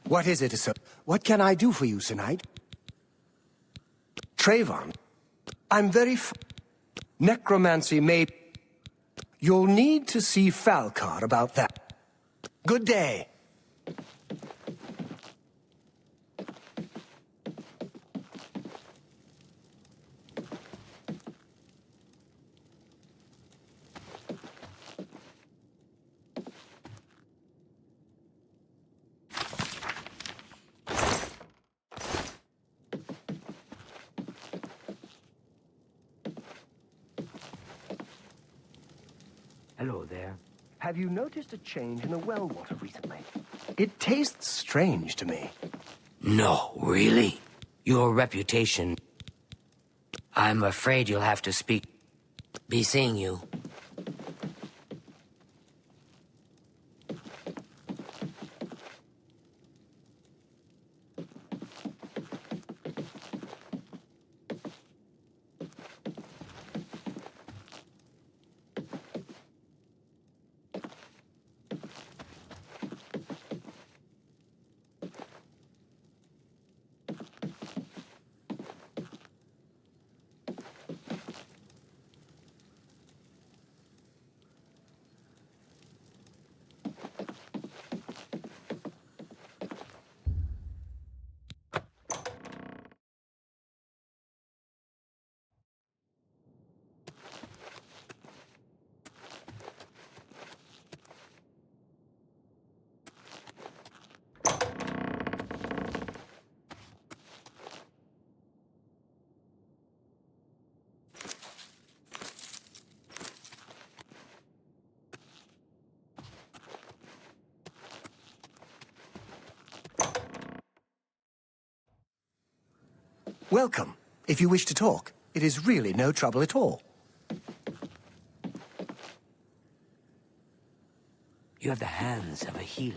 What is it, sir? What can I do for you tonight? Trayvon, I'm very Necromancy may... You'll need to see Falcar about that. Good day. Hello there. Have you noticed a change in the well water recently? It tastes strange to me. No, really? Your reputation... I'm afraid you'll have to be seeing you. Welcome. If you wish to talk, it is really no trouble at all. You have the hands of a healer.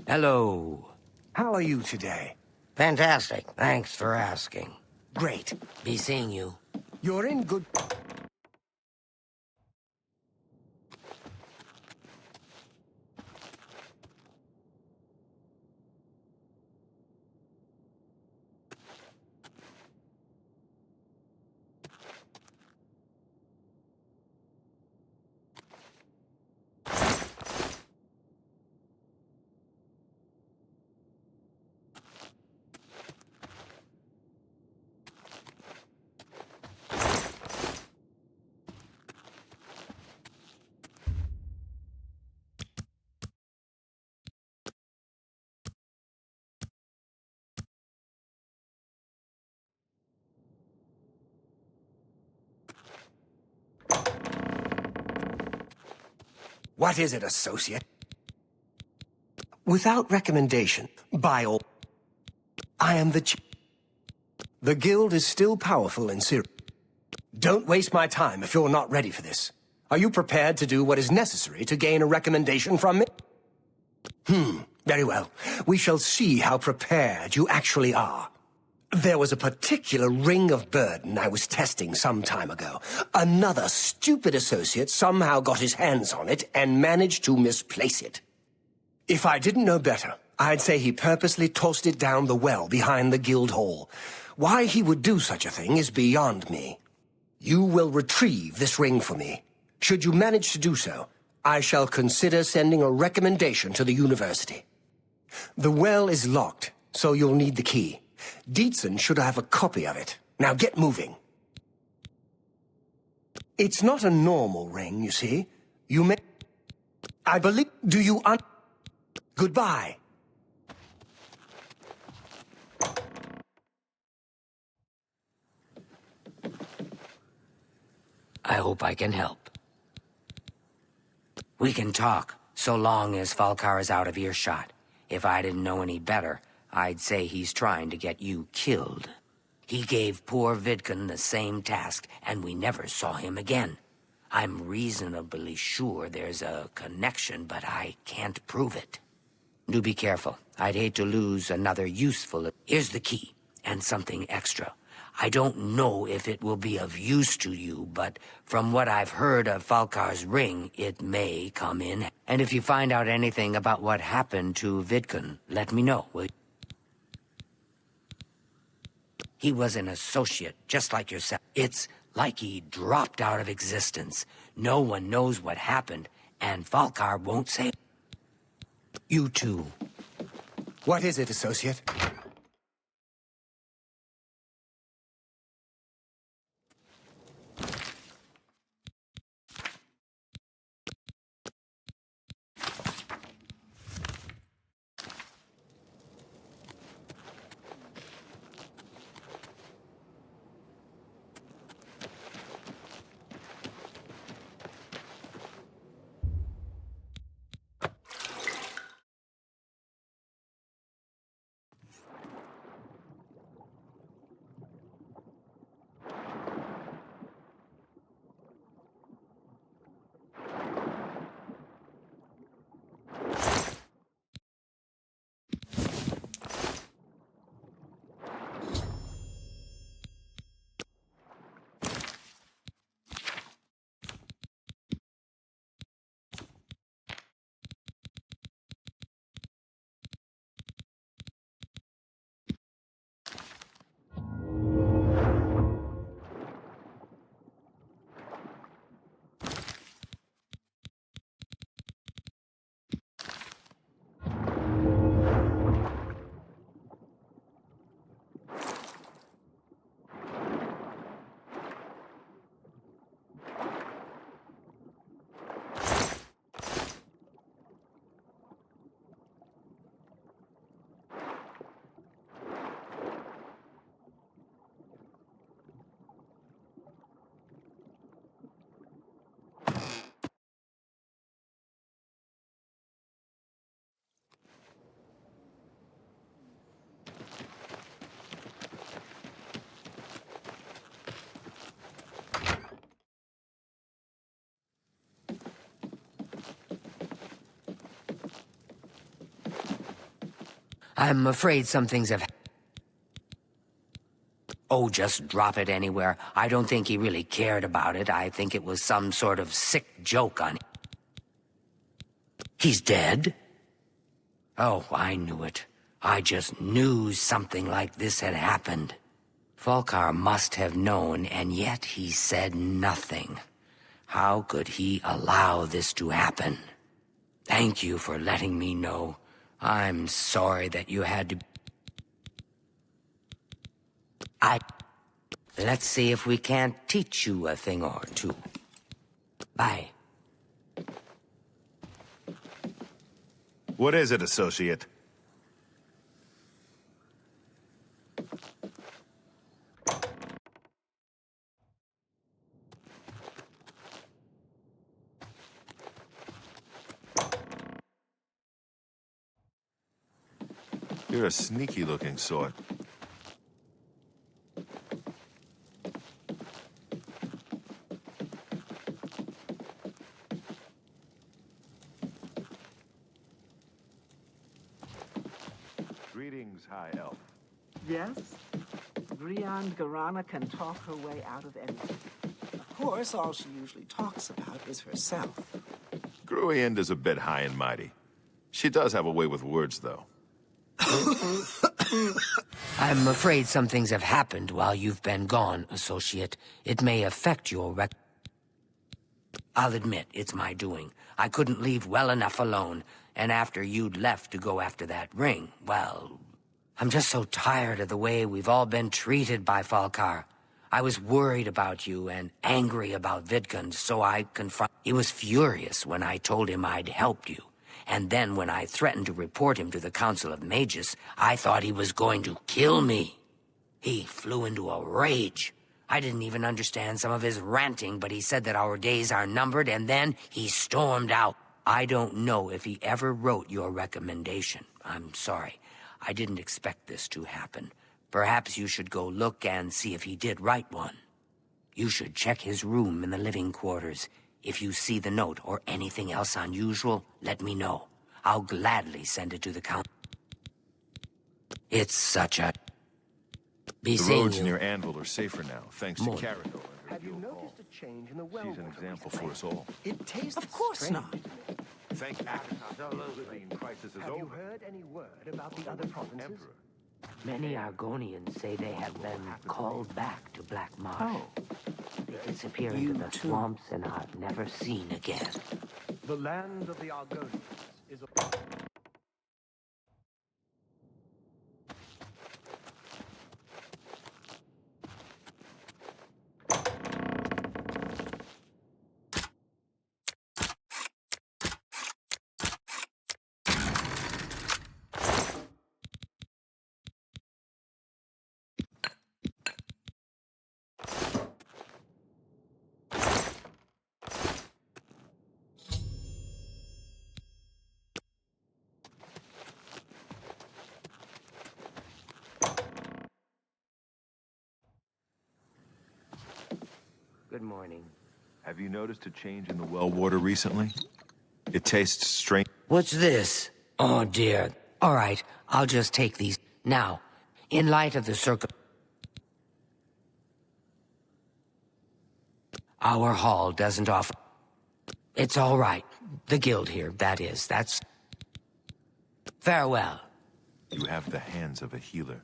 Hello. How are you today? Fantastic. Thanks for asking. Great. Be seeing you. You're in good... What is it, associate? Without recommendation, by all... I am the chief. The guild is still powerful in Syria. Don't waste my time if you're not ready for this. Are you prepared to do what is necessary to gain a recommendation from me? Very well. We shall see how prepared you actually are. There was a particular ring of burden I was testing some time ago. Another stupid associate somehow got his hands on it and managed to misplace it. If I didn't know better, I'd say he purposely tossed it down the well behind the guild hall. Why he would do such a thing is beyond me. You will retrieve this ring for me. Should you manage to do so, I shall consider sending a recommendation to the university. The well is locked, so you'll need the key. Deetson should have a copy of it. Now get moving. It's not a normal ring, you see. You may... I believe... Do you Goodbye. I hope I can help. We can talk, so long as Falcar is out of earshot. If I didn't know any better, I'd say he's trying to get you killed. He gave poor Vidkun the same task, and we never saw him again. I'm reasonably sure there's a connection, but I can't prove it. Do be careful. I'd hate to lose another useful... Here's the key, and something extra. I don't know if it will be of use to you, but from what I've heard of Falcar's ring, it may come in. And if you find out anything about what happened to Vidkun, let me know, will you? He was an associate, just like yourself. It's like he dropped out of existence. No one knows what happened, and Falcar won't say... You too. What is it, associate? I'm afraid some things have... Oh, just drop it anywhere. I don't think he really cared about it. I think it was some sort of sick joke on him. He's dead? Oh, I knew it. I just knew something like this had happened. Falcar must have known, and yet he said nothing. How could he allow this to happen? Thank you for letting me know. I'm sorry that you had to... Let's see if we can't teach you a thing or two. Bye. What is it, associate? You're a sneaky-looking sort. Greetings, High Elf. Yes? Briand Garana can talk her way out of anything. Of course, all she usually talks about is herself. Gruiand is a bit high and mighty. She does have a way with words, though. I'm afraid some things have happened while you've been gone, associate. It may affect your I'll admit, it's my doing. I couldn't leave well enough alone, and after you'd left to go after that ring, well... I'm just so tired of the way we've all been treated by Falcar. I was worried about you and angry about Vidkun, so I He was furious when I told him I'd helped you. And then when I threatened to report him to the Council of Mages, I thought he was going to kill me. He flew into a rage. I didn't even understand some of his ranting, but he said that our days are numbered, and then he stormed out. I don't know if he ever wrote your recommendation. I'm sorry. I didn't expect this to happen. Perhaps you should go look and see if he did write one. You should check his room in the living quarters. If you see the note or anything else unusual, let me know. I'll gladly send it to the count. It's such a... The roads near Anvil are safer now, thanks to Carahil and her Have you guild hall. noticed a change in the well? She's an example for us all. It tastes Of course strange. not. Thank the Oblivion crisis is Have you over. heard any word about the other provinces? Emperor. Many Argonians say they have been called back to Black Marsh. Oh. They disappear You into the too. swamps and are never seen again. The land of the Argonians is a... Good morning. Have you noticed a change in the well water recently? It tastes strange. What's this? Oh, dear. All right, I'll just take these. Now, in light of the our hall doesn't offer... It's all right. The guild here, that is. That's... Farewell. You have the hands of a healer.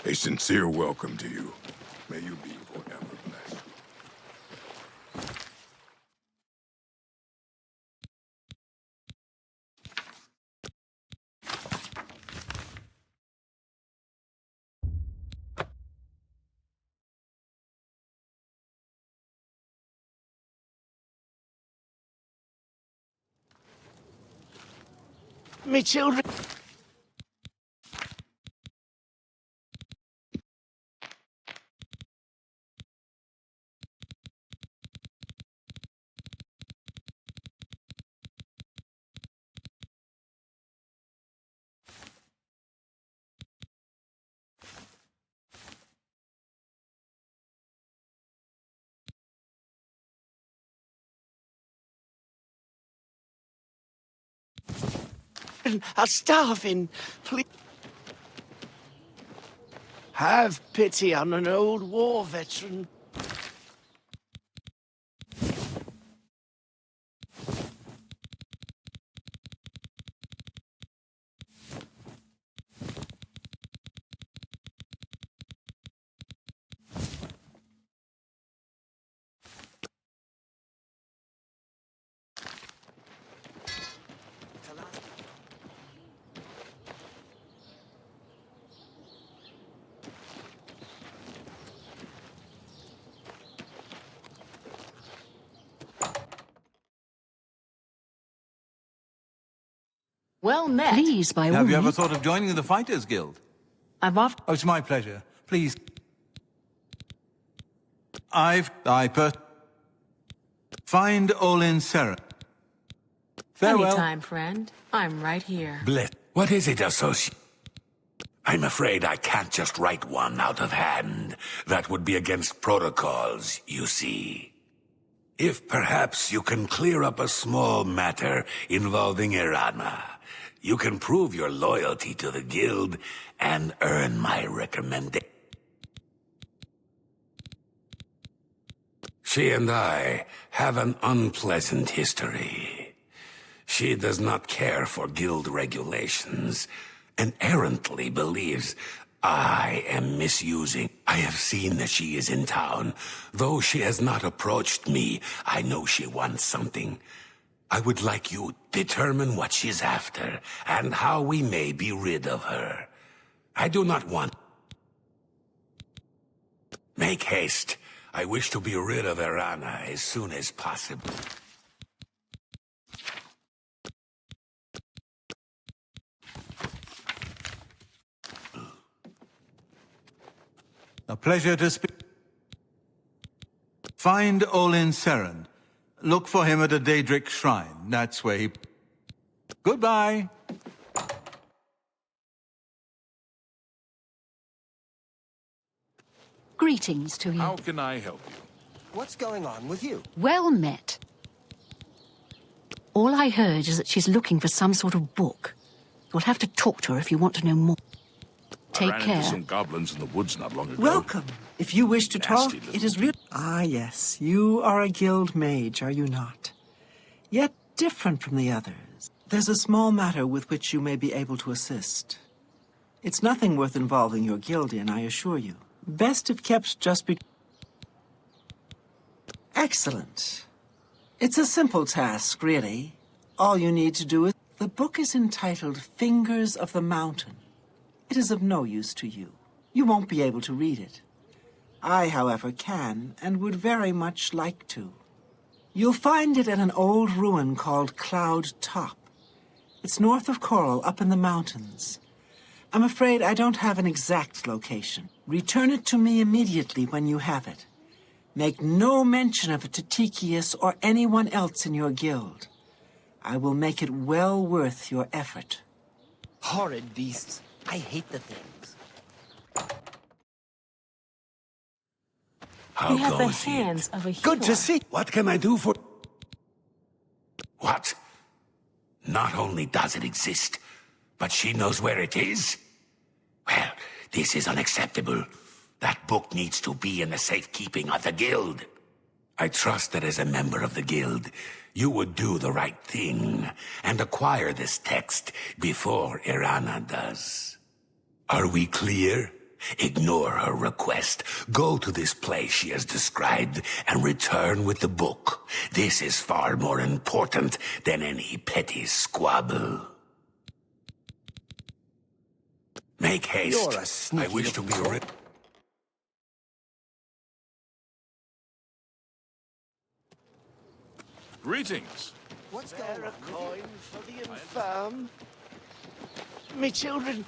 A sincere welcome to you. May you be forever blessed. Me children. Are starving. Please. Have pity on an old war veteran. Well met. Please, by all Have you ever means. thought of joining the Fighters Guild? I've often... Oh, it's my pleasure. Please. Find Olin Serra. Farewell. Anytime, friend. I'm right here. Bless. What is it, associate? I'm afraid I can't just write one out of hand. That would be against protocols, you see. If perhaps you can clear up a small matter involving Earana, you can prove your loyalty to the guild and earn my recommendation. She and I have an unpleasant history. She does not care for guild regulations and errantly believes I am misusing. I have seen that she is in town. Though she has not approached me, I know she wants something. I would like you to determine what she's after, and how we may be rid of her. I do not want... Make haste. I wish to be rid of Earana as soon as possible. A pleasure to speak. Find Olin Seren. Look for him at a Daedric shrine. That's where he... Goodbye. Greetings to you. How can I help you? What's going on with you? Well met. All I heard is that she's looking for some sort of book. You'll have to talk to her if you want to know more. Take I ran care. into some goblins in the woods not long ago. Welcome. If you wish to talk, Nasty little it is real. Ah, yes. You are a guild mage, are you not? Yet different from the others. There's a small matter with which you may be able to assist. It's nothing worth involving your guild in, I assure you. Best if kept just be... Excellent. It's a simple task, really. All you need to do is... The book is entitled Fingers of the Mountain. It is of no use to you. You won't be able to read it. I, however, can, and would very much like to. You'll find it at an old ruin called Cloud Top. It's north of Chorrol, up in the mountains. I'm afraid I don't have an exact location. Return it to me immediately when you have it. Make no mention of it to Teekeeus or anyone else in your guild. I will make it well worth your effort. Horrid beasts. I hate the things. How You have the goes hands it? of a hero. Good to see. What can I do for... What? Not only does it exist, but she knows where it is? Well, this is unacceptable. That book needs to be in the safekeeping of the guild. I trust that as a member of the guild, you would do the right thing and acquire this text before Earana does. Are we clear? Ignore her request. Go to this place she has described and return with the book. This is far more important than any petty squabble. Make haste. You're a sneaky I wish to be little rid... Greetings. What's going on? coin for the infirm. Me children.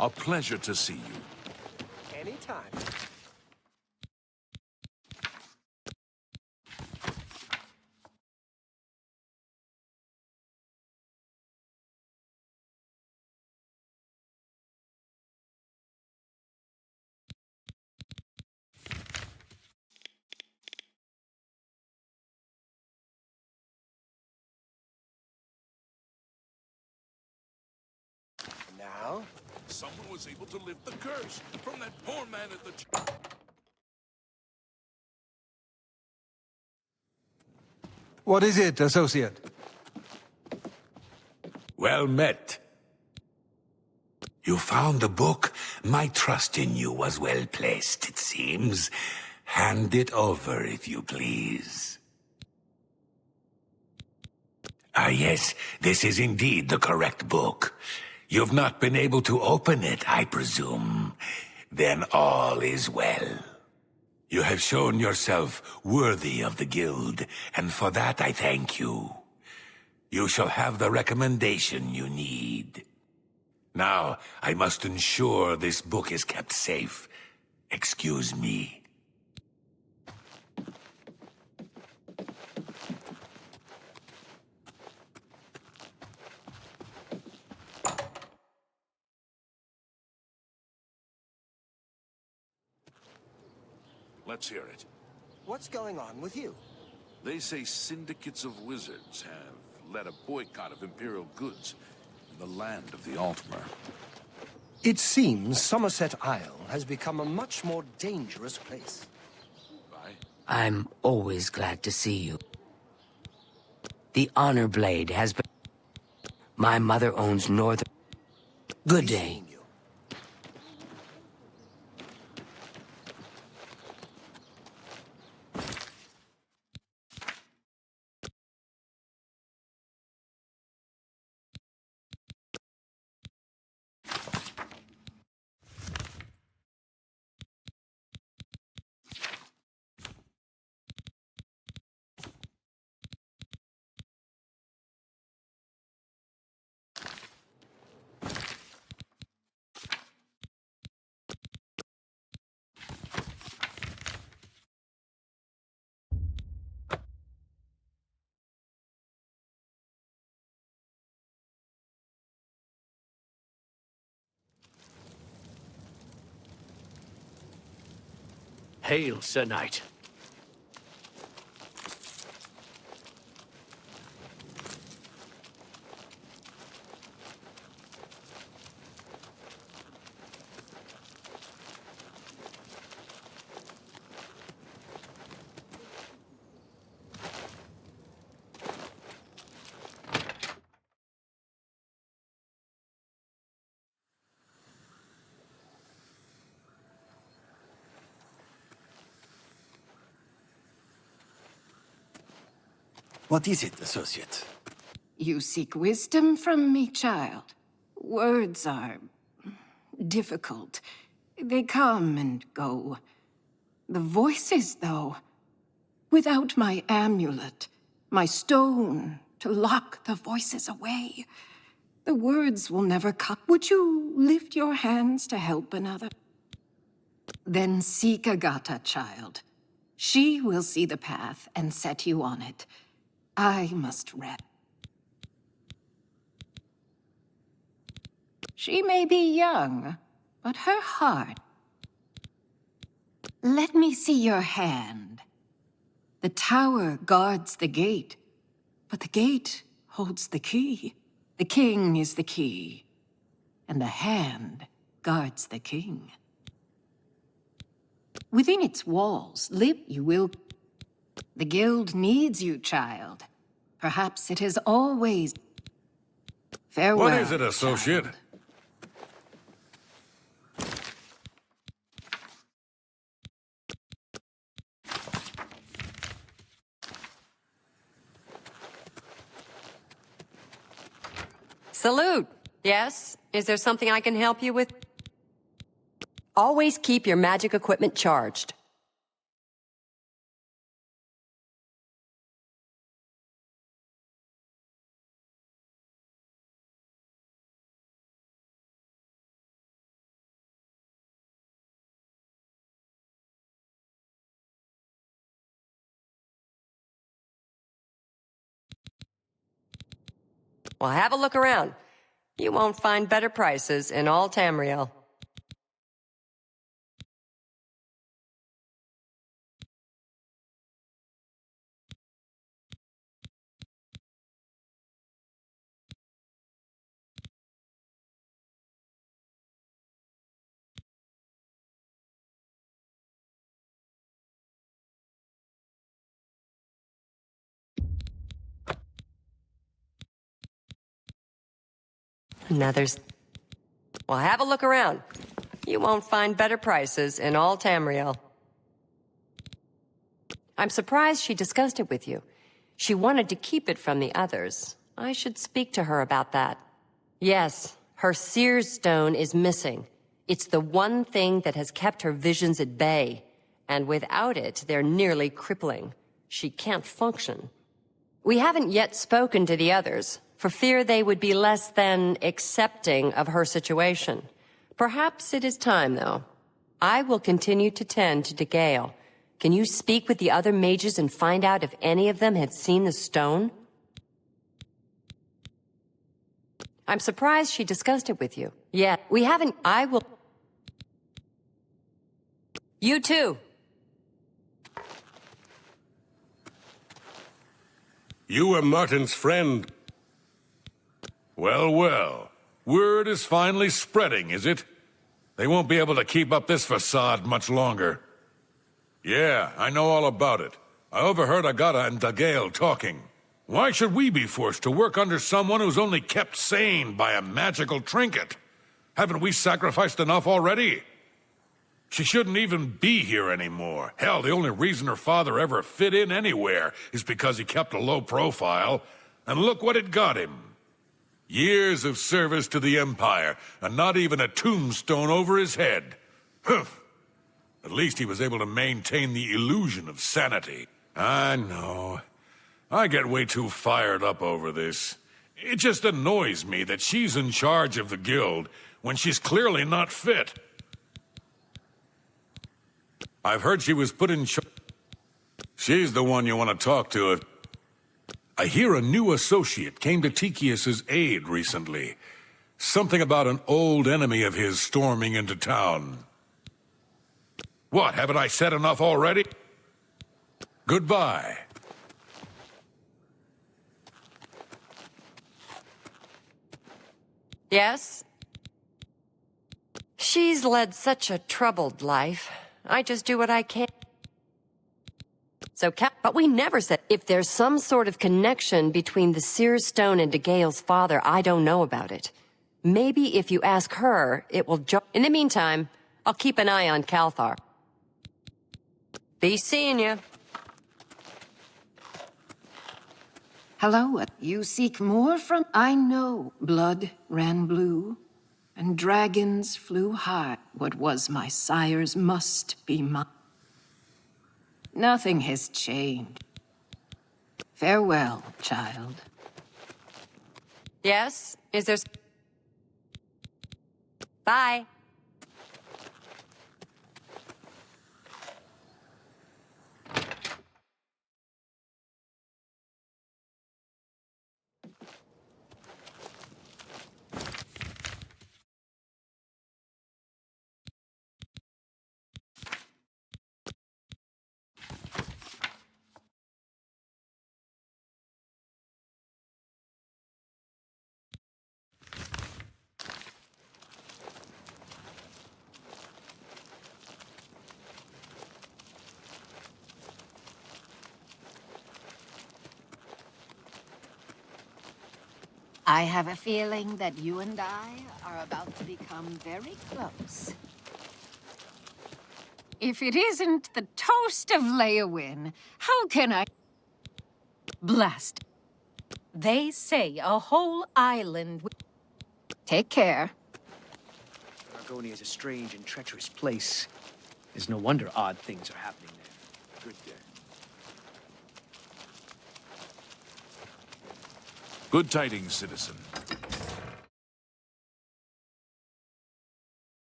A pleasure to see you. Anytime. Now? Someone was able to lift the curse from that poor man at the... What is it, Associate? Well met. You found the book? My trust in you was well placed, it seems. Hand it over, if you please. Ah, yes, this is indeed the correct book. You've not been able to open it, I presume. Then all is well. You have shown yourself worthy of the guild, and for that I thank you. You shall have the recommendation you need. Now, I must ensure this book is kept safe. Excuse me. Let's hear it. What's going on with you? They say syndicates of wizards have led a boycott of Imperial goods in the land of the Altmer. It seems Somerset Isle has become a much more dangerous place. I'm always glad to see you. The Honor Blade has been... My mother owns Northern... Good day. Hail, Sir Knight. What is it, Associate? You seek wisdom from me, child. Words are... difficult. They come and go. The voices, though. Without my amulet, my stone to lock the voices away, the words will never come. Would you lift your hands to help another? Then seek Agatha, child. She will see the path and set you on it. I must rest. She may be young, but her heart... Let me see your hand. The tower guards the gate, but the gate holds the key. The king is the key, and the hand guards the king. Within its walls, live you will... The guild needs you, child. Perhaps it has always... Farewell, What is it, associate? child. Salute! Yes? Is there something I can help you with? Always keep your magic equipment charged. Well, have a look around. You won't find better prices in all Tamriel. Another's... Well, have a look around. You won't find better prices in all Tamriel. I'm surprised she discussed it with you. She wanted to keep it from the others. I should speak to her about that. Yes, her Seer's Stone is missing. It's the one thing that has kept her visions at bay. And without it, they're nearly crippling. She can't function. We haven't yet spoken to the others, for fear they would be less than accepting of her situation. Perhaps it is time, though. I will continue to tend to Dagail. Can you speak with the other mages and find out if any of them have seen the stone? I'm surprised she discussed it with you. Yeah, we haven't... I will... You too. You were Martin's friend. Well, well. Word is finally spreading, is it? They won't be able to keep up this facade much longer. Yeah, I know all about it. I overheard Agata and Dagail talking. Why should we be forced to work under someone who's only kept sane by a magical trinket? Haven't we sacrificed enough already? She shouldn't even be here anymore. Hell, the only reason her father ever fit in anywhere is because he kept a low profile. And look what it got him. Years of service to the Empire, and not even a tombstone over his head. Humph. At least he was able to maintain the illusion of sanity. I know. I get way too fired up over this. It just annoys me that she's in charge of the guild when she's clearly not fit. I've heard she was put in charge. She's the one you want to talk to. I hear a new associate came to Teekeeus' aid recently. Something about an old enemy of his storming into town. What, haven't I said enough already? Goodbye. Yes? She's led such a troubled life. I just do what I can. So, but we never said if there's some sort of connection between the Seer's Stone and Dagail's father, I don't know about it. Maybe if you ask her, it will In the meantime, I'll keep an eye on Calthar. Be seeing you. Hello, you seek more from... I know blood ran blue, and dragons flew high. What was my sire's must be mine. Nothing has changed. Farewell, child. Yes? Is there... Bye. I have a feeling that you and I are about to become very close. If it isn't the toast of Leyawiin, how can I... Blast. They say a whole island... Take care. Argonia is a strange and treacherous place. It's no wonder odd things are happening there. Good day. Good tidings, citizen.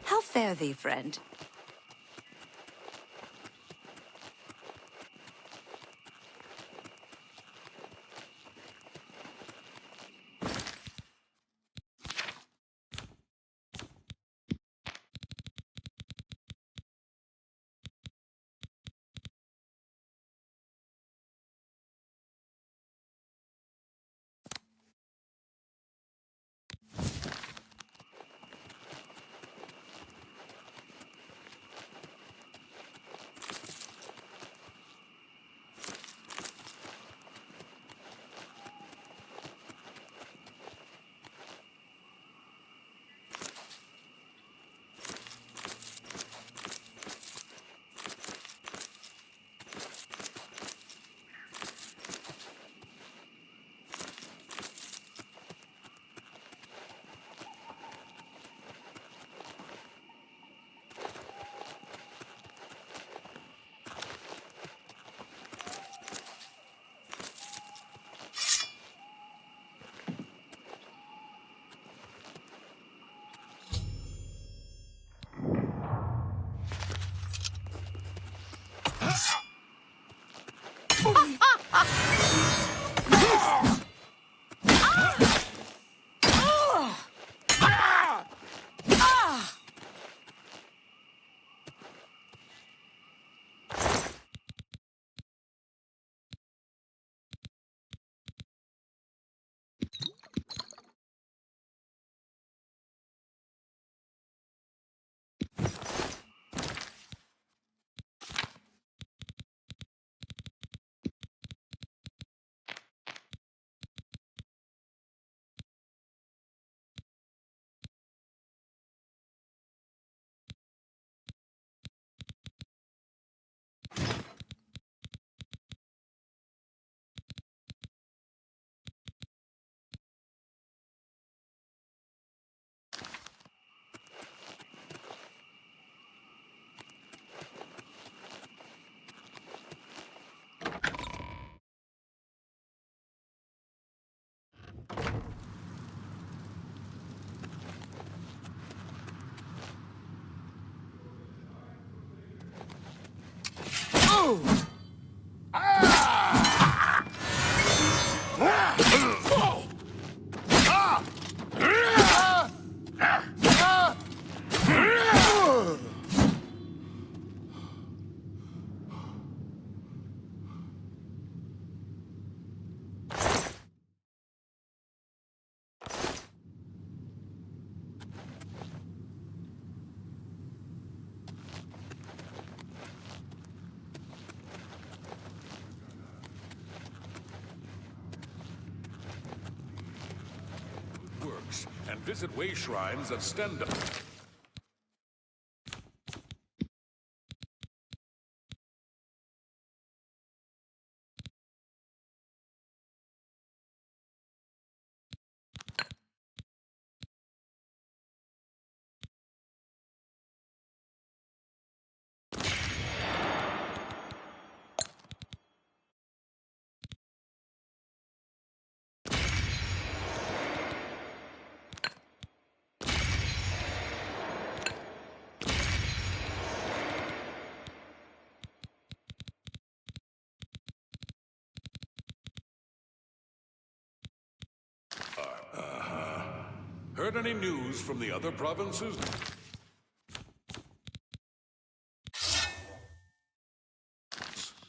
How fare thee, friend? And visit way shrines of Stenda. Heard any news from the other provinces?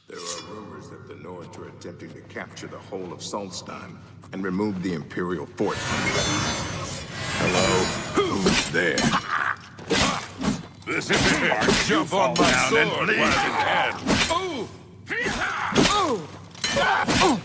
There are rumors that the North dread attempting to capture the whole of Solstheim and remove the Imperial fort. Hello? Who's there? This is it. Jump on my sword and bleed. Oh! Oh!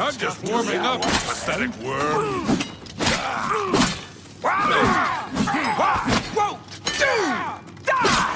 I'm just warming up, pathetic worm. Whoa! Die!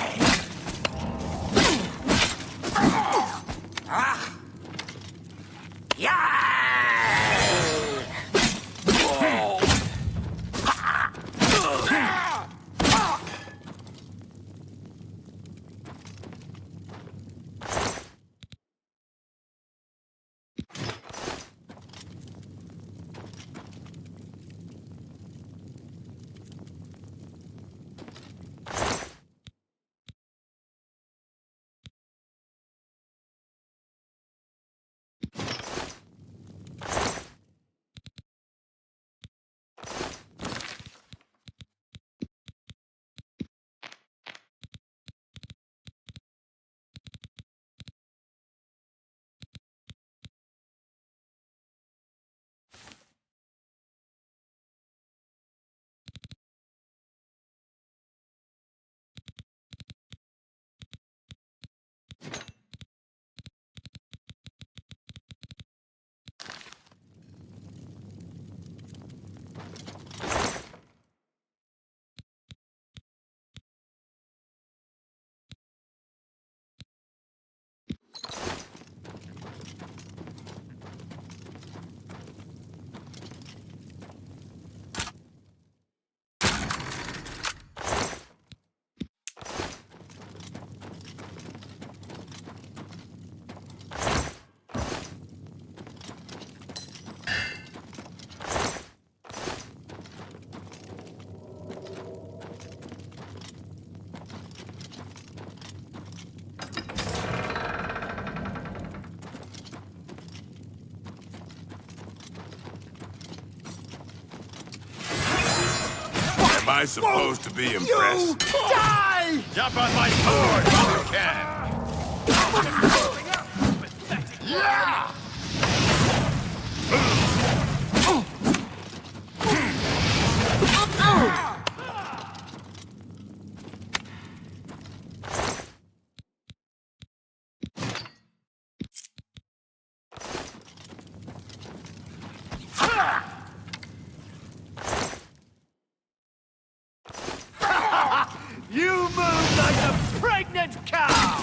Am I supposed to be impressed? Die! Jump on my sword if you can! Yeah! You move like a pregnant cow!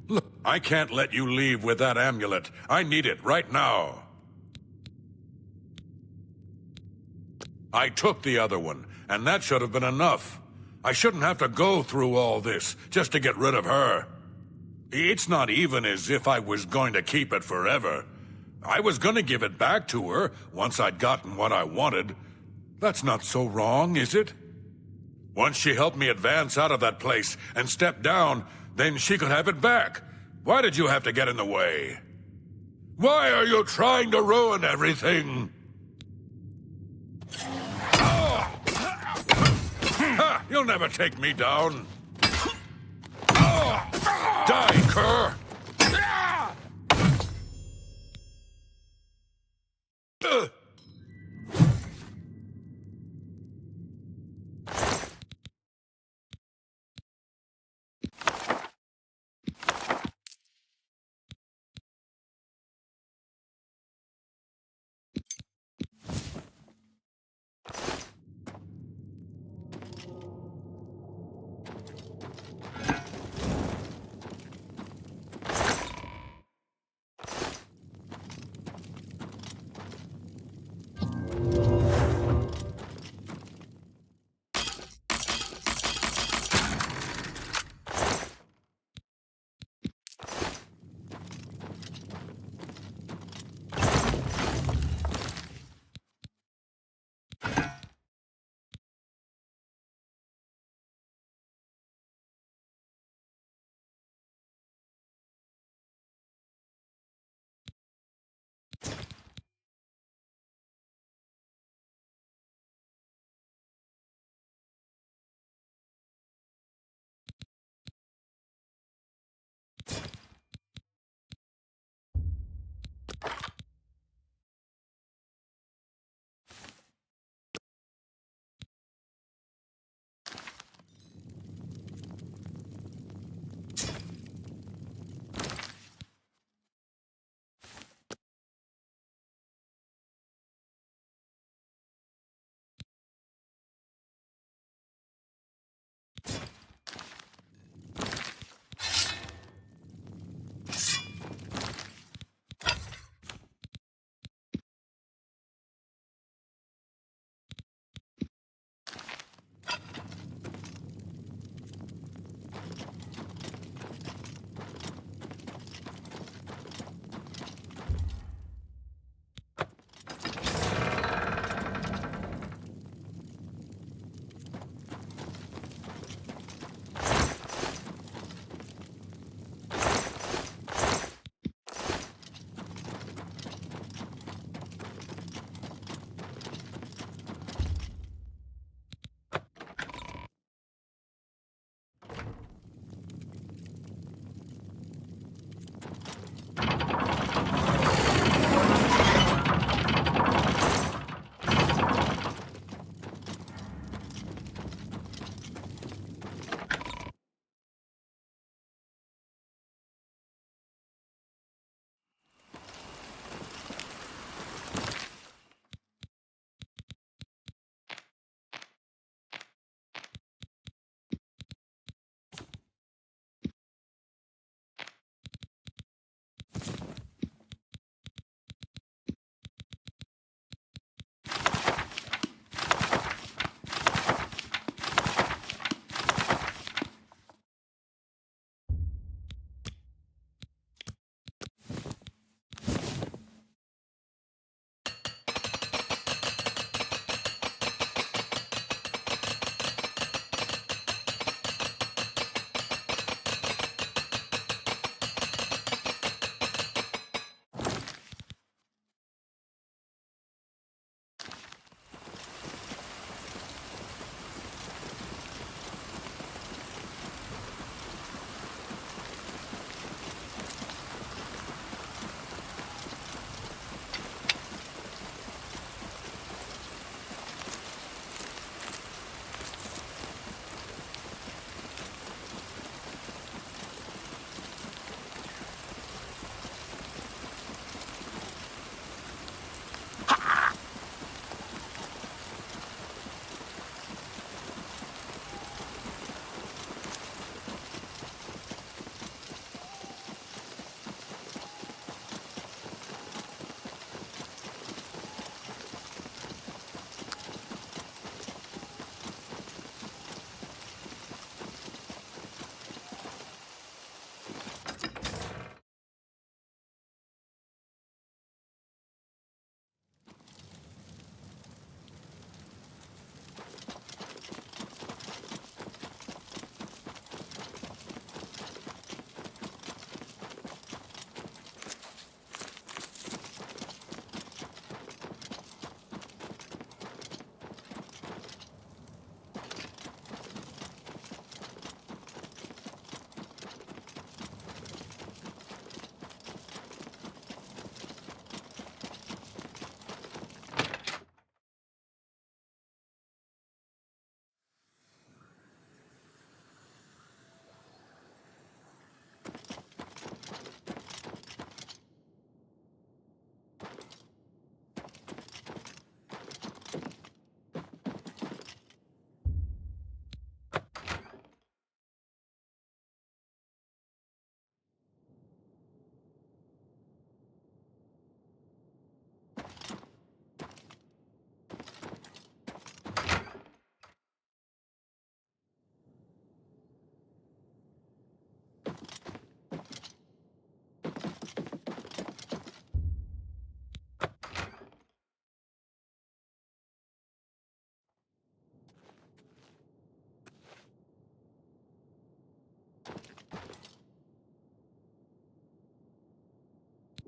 Look, I can't let you leave with that amulet. I need it right now. I took the other one, and that should have been enough. I shouldn't have to go through all this just to get rid of her. It's not even as if I was going to keep it forever. I was going to give it back to her once I'd gotten what I wanted. That's not so wrong, is it? Once she helped me advance out of that place and step down, then she could have it back. Why did you have to get in the way? Why are you trying to ruin everything? Ha! You'll never take me down. Die, cur!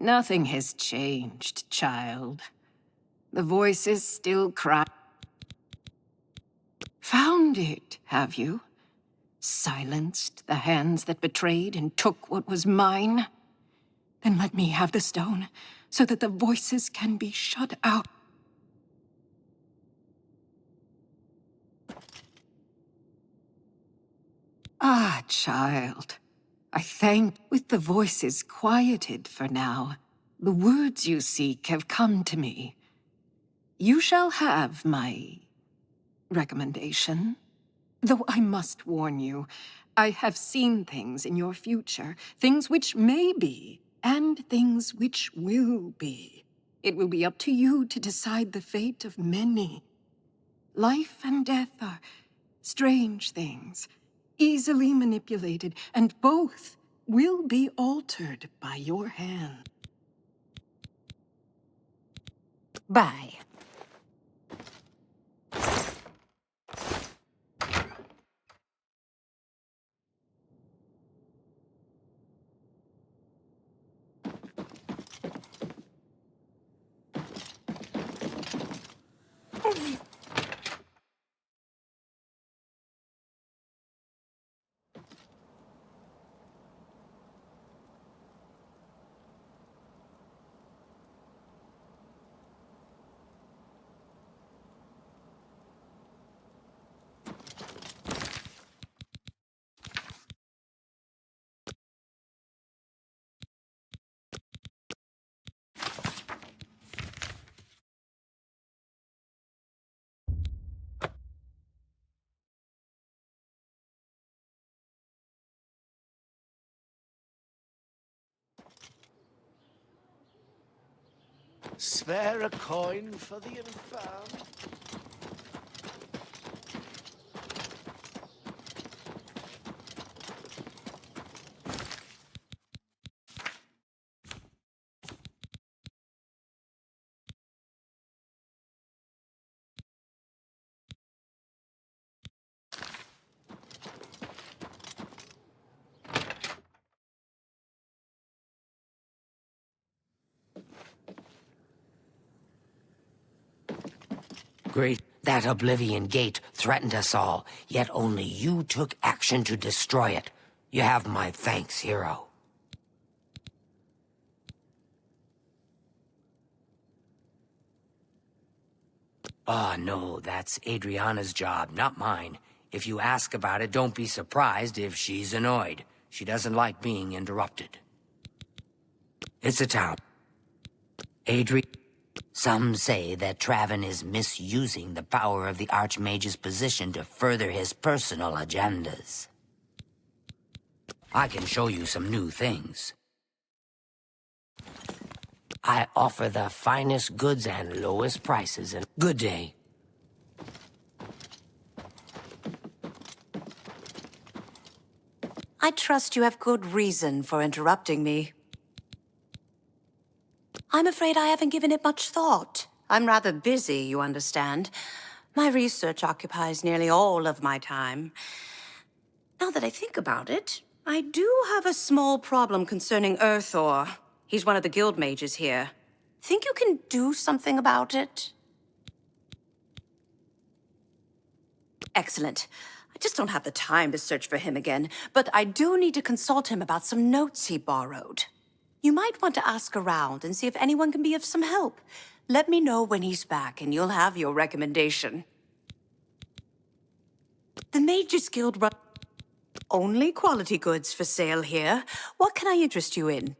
Nothing has changed, child. The voices still cry. Found it, have you? Silenced the hands that betrayed and took what was mine? Then let me have the stone, so that the voices can be shut out. Ah, child. I thank with the voices quieted for now. The words you seek have come to me. You shall have my recommendation. Though I must warn you, I have seen things in your future, things which may be, and things which will be. It will be up to you to decide the fate of many. Life and death are strange things, easily manipulated, and both will be altered by your hand. Bye. Spare a coin for the infirm. Great. That Oblivion gate threatened us all, yet only you took action to destroy it. You have my thanks, hero. Ah, no, that's Adriana's job, not mine. If you ask about it, don't be surprised if she's annoyed. She doesn't like being interrupted. It's a town. Some say that Traven is misusing the power of the Archmage's position to further his personal agendas. I can show you some new things. I offer the finest goods and lowest prices, and good day. I trust you have good reason for interrupting me. I'm afraid I haven't given it much thought. I'm rather busy, you understand. My research occupies nearly all of my time. Now that I think about it, I do have a small problem concerning Earthor. He's one of the guild mages here. Think you can do something about it? Excellent. I just don't have the time to search for him again, but I do need to consult him about some notes he borrowed. You might want to ask around and see if anyone can be of some help. Let me know when he's back, and you'll have your recommendation. The Mages Guild run only quality goods for sale here. What can I interest you in?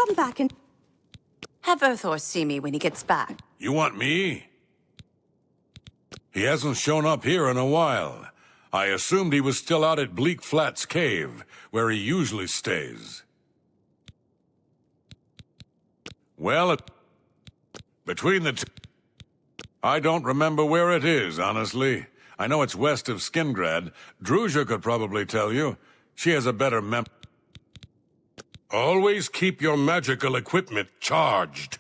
come back and have Earthor see me when he gets back. You want me? He hasn't shown up here in a while. I assumed he was still out at Bleak Flats Cave, where he usually stays. Well, between the two, I don't remember where it is, honestly. I know it's west of Skingrad. Druzha could probably tell you. She has a better Always keep your magical equipment charged.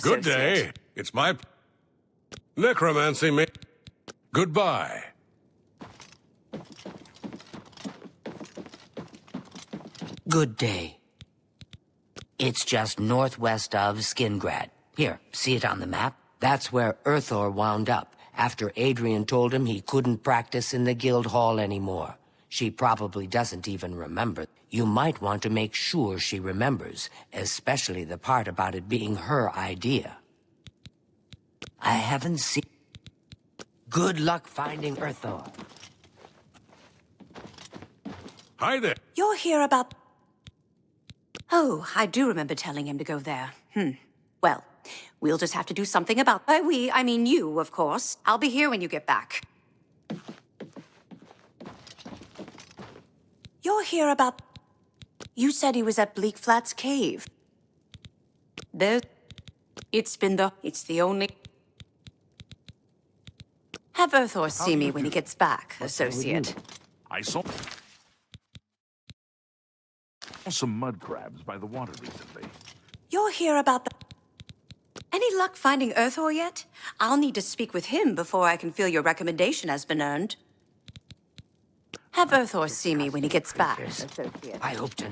Good day. It's my necromancy, mate. Goodbye. Good day. It's just northwest of Skingrad. Here, see it on the map? That's where Earthor wound up, after Adrienne told him he couldn't practice in the guild hall anymore. She probably doesn't even remember. You might want to make sure she remembers, especially the part about it being her idea. I haven't seen... Good luck finding Earthor. Hi there. You're here about... Oh, I do remember telling him to go there. Well, we'll just have to do something about... By we, I mean you, of course. I'll be here when you get back. You're here about... You said he was at Bleak Flats Cave. It's the only... Have Earthor see me when he gets back, associate. I saw some mud crabs by the water recently. You're here about the... Any luck finding Earthor yet? I'll need to speak with him before I can feel your recommendation has been earned. Have Earthor see me when he gets back, associate. I hope to...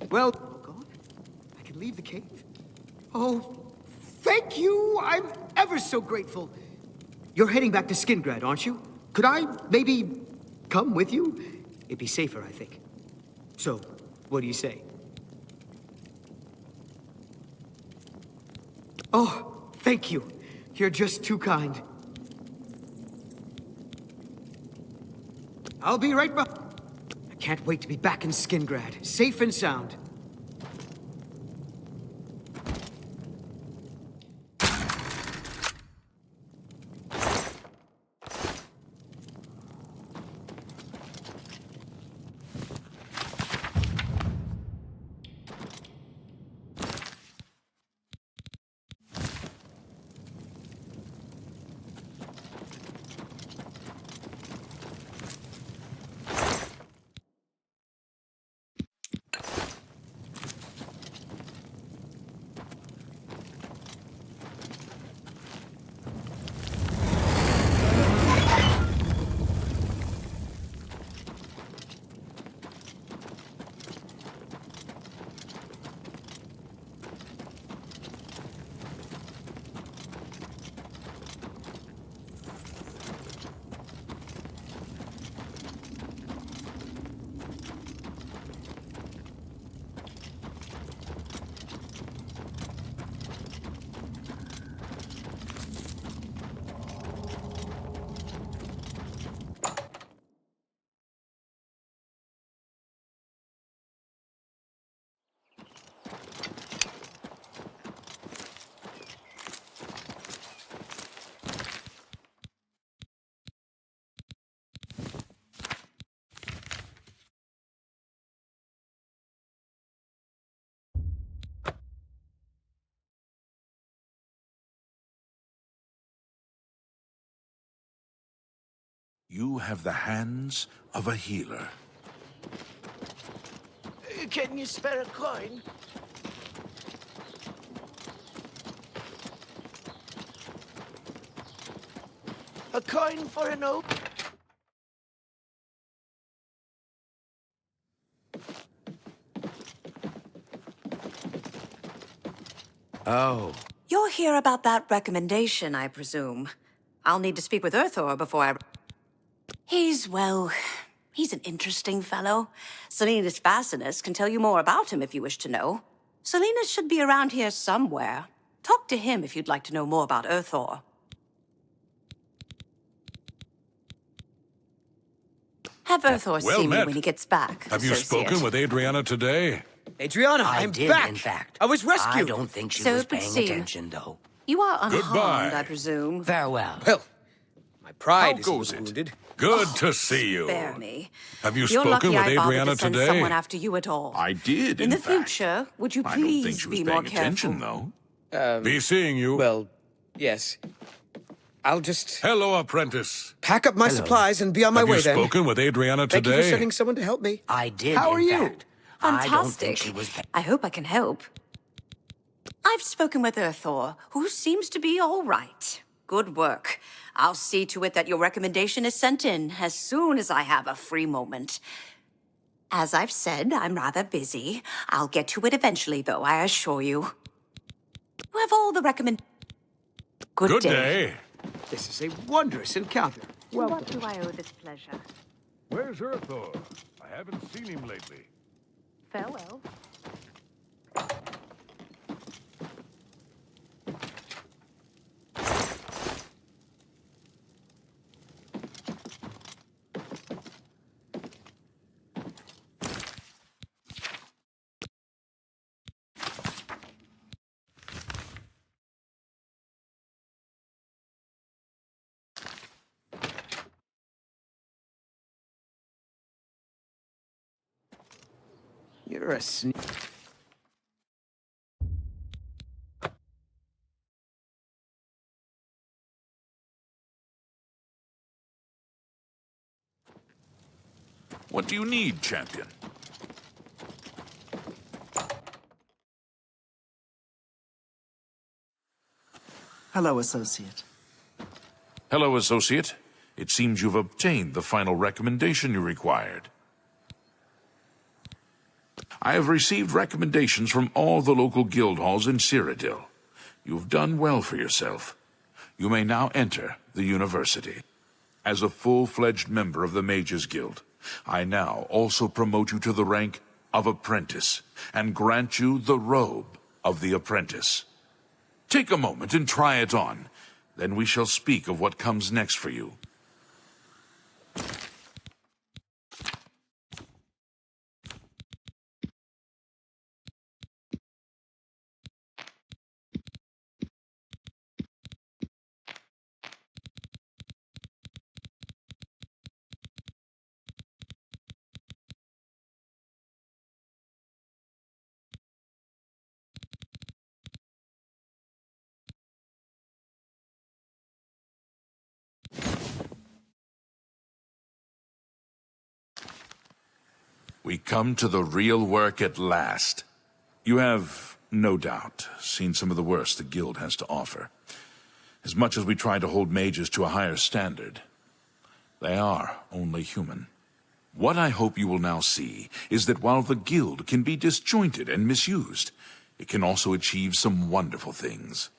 Well, God, I can leave the cave. Oh, thank you! I'm ever so grateful. You're heading back to Skingrad, aren't you? Could I maybe come with you? It'd be safer, I think. So, what do you say? Oh, thank you. You're just too kind. I'll be right back. I can't wait to be back in Skingrad, safe and sound. You have the hands of a healer. Can you spare a coin? A coin for an oak? Oh. You're here about that recommendation, I presume. I'll need to speak with Ulterior before I... He's an interesting fellow. Selena's Fascinus can tell you more about him if you wish to know. Selena should be around here somewhere. Talk to him if you'd like to know more about Ulterior. Have Ulterior see me when he gets back. Have you spoken with Adrienne today? Adrienne, I'm did, back! in fact. I was rescued! I don't think she So was it would paying seem. attention, though. You are unharmed, Goodbye. I presume. Farewell. Well, my pride How is goes it? wounded. Good to see you. Spare me. Have you You're spoken lucky with I bothered Adrienne to send today? someone after you at all. I did, In the fact. future, would you I don't think please she was be more paying careful? attention, though. Be seeing you. Well, yes. I'll just Hello, apprentice. pack up my supplies and be on my Have way you then. spoken with Adrienne Thank you for today? sending someone to help me. I did, How are in you? fact. I don't Fantastic. think she was... I hope I can help. I've spoken with Ulterior, who seems to be all right. Good work. I'll see to it that your recommendation is sent in as soon as I have a free moment. As I've said, I'm rather busy. I'll get to it eventually, though, I assure you. You have all the Good day. This is a wondrous encounter. What do I owe this pleasure? Where's Ulterior? I haven't seen him lately. Farewell. You're a sneak. What do you need, champion? Hello, associate. Hello, associate. It seems you've obtained the final recommendation you required. I have received recommendations from all the local guild halls in Cyrodiil. You've done well for yourself. You may now enter the university. As a full-fledged member of the Mages Guild, I now also promote you to the rank of apprentice, and grant you the robe of the apprentice. Take a moment and try it on. Then we shall speak of what comes next for you. We come to the real work at last. You have, no doubt, seen some of the worst the Guild has to offer. As much as we try to hold mages to a higher standard, they are only human. What I hope you will now see is that while the Guild can be disjointed and misused, it can also achieve some wonderful things.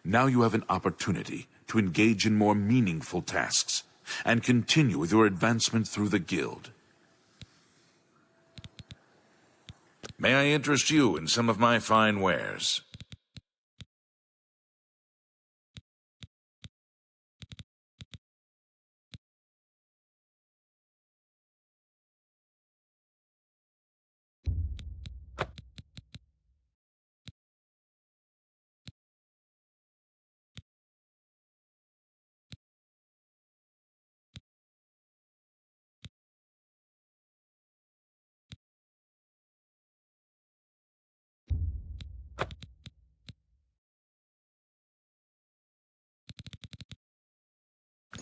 Now you have an opportunity to engage in more meaningful tasks and continue with your advancement through the Guild. May I interest you in some of my fine wares?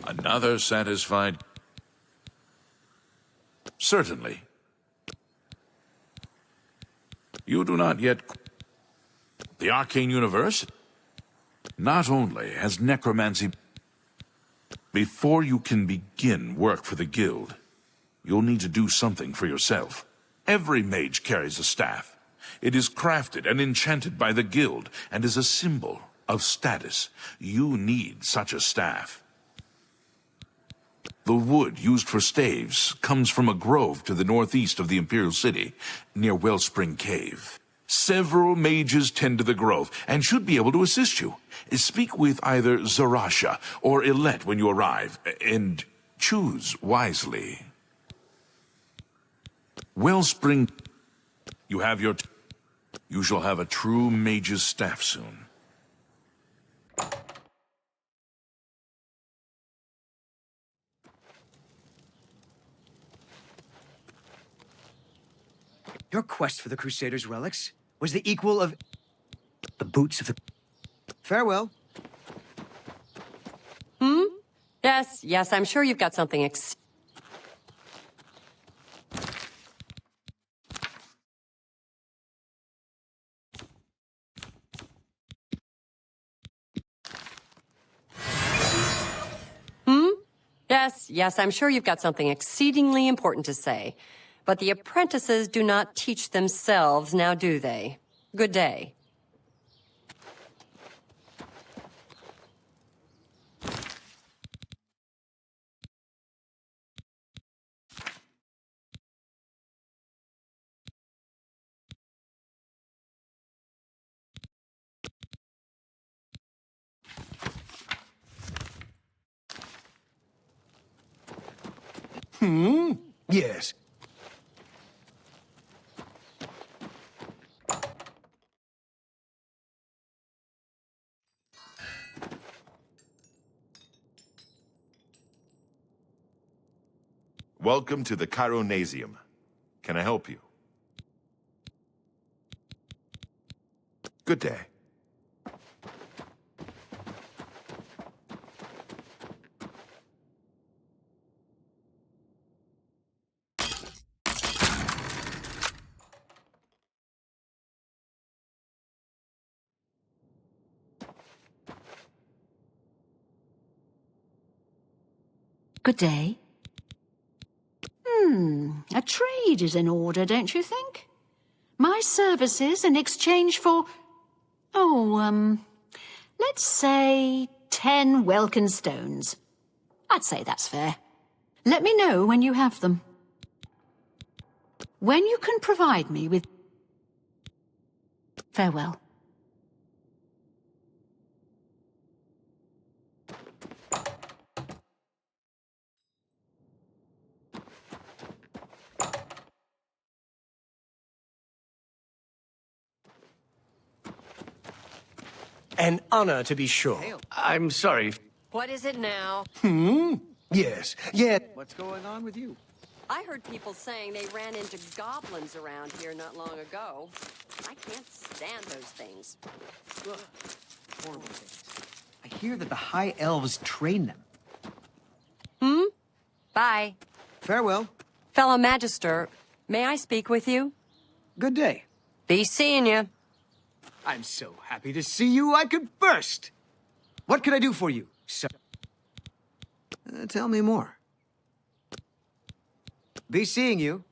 Another satisfied? Certainly. You do not yet... The Arcane University? Not only has necromancy... Before you can begin work for the Guild, you'll need to do something for yourself. Every mage carries a staff. It is crafted and enchanted by the Guild and is a symbol of status. You need such a staff. The wood used for staves comes from a grove to the northeast of the Imperial City, near Wellspring Cave. Several mages tend to the grove and should be able to assist you. Speak with either Zarasha or Ilette when you arrive, and choose wisely. Wellspring, you have your... You shall have a true mage's staff soon. Your quest for the Crusaders' relics was the equal of the boots of the... Farewell. Yes, I'm sure you've got something Yes, I'm sure you've got something exceedingly important to say. But the apprentices do not teach themselves, now do they? Good day. Yes. Welcome to the Chironasium. Can I help you? Good day. Good day. A trade is in order, don't you think? My services in exchange for... let's say 10 Welkin stones. I'd say that's fair. Let me know when you have them. When you can provide me with... Farewell. An honor, to be sure. I'm sorry. What is it now? Yes, yeah. What's going on with you? I heard people saying they ran into goblins around here not long ago. I can't stand those things. Ugh. Horrible things. I hear that the High Elves train them. Bye. Farewell. Fellow Magister, may I speak with you? Good day. Be seeing you. I'm so happy to see you, I could burst. What can I do for you, sir? Tell me more. Be seeing you.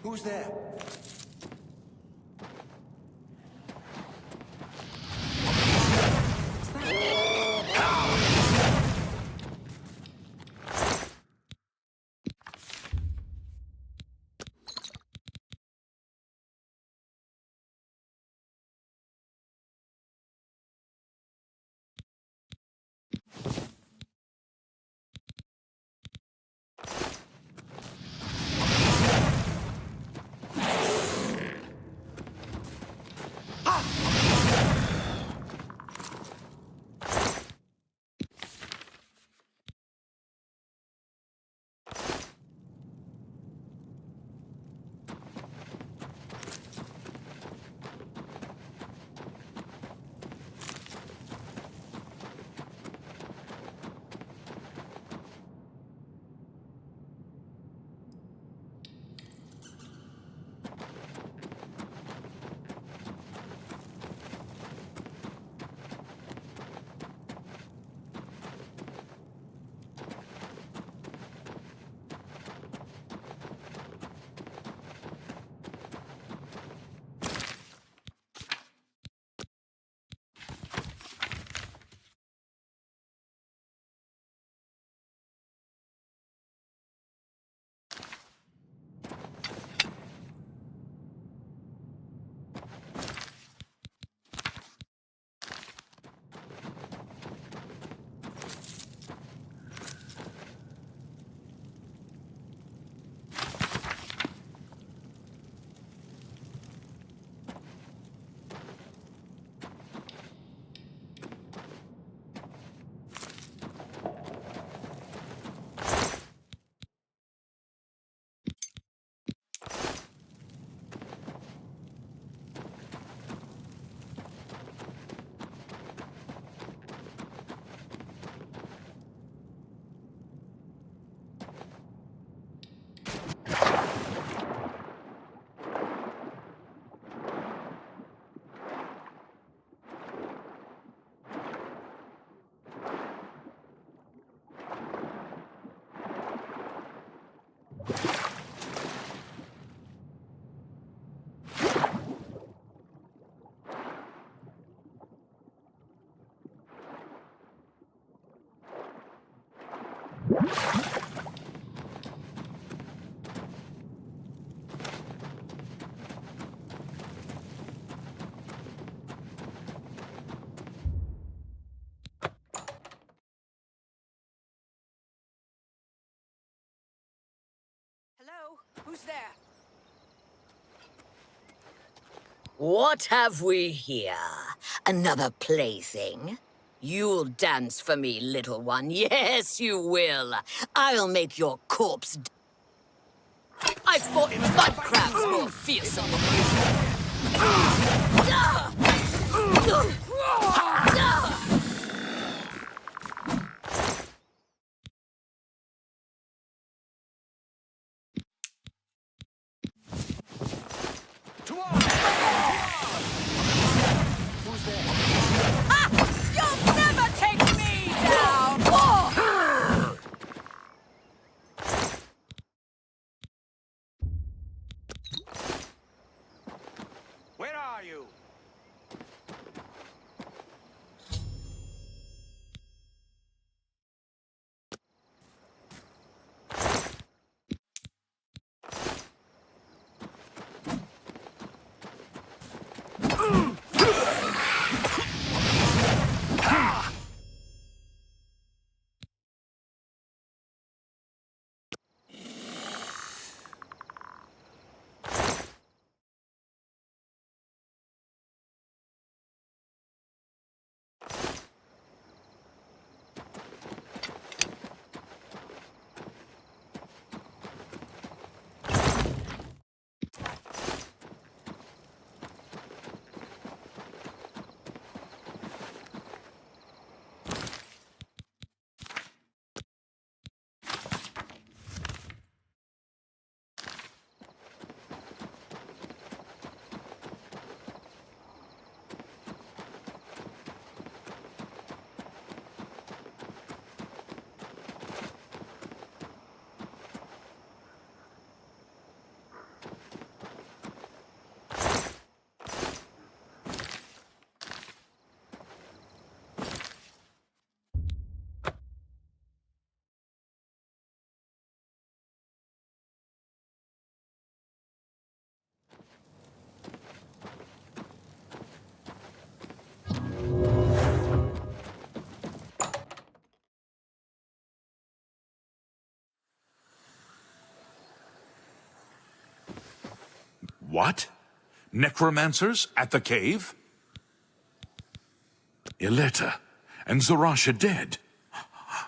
Who's there? Who's there? What have we here? Another plaything? You'll dance for me, little one. Yes, you will. I'll make your corpse... I've fought mud crabs more fearsome. You'll never take me down! Oh! Where are you? What? Necromancers at the cave? Ileta and Zarasha dead.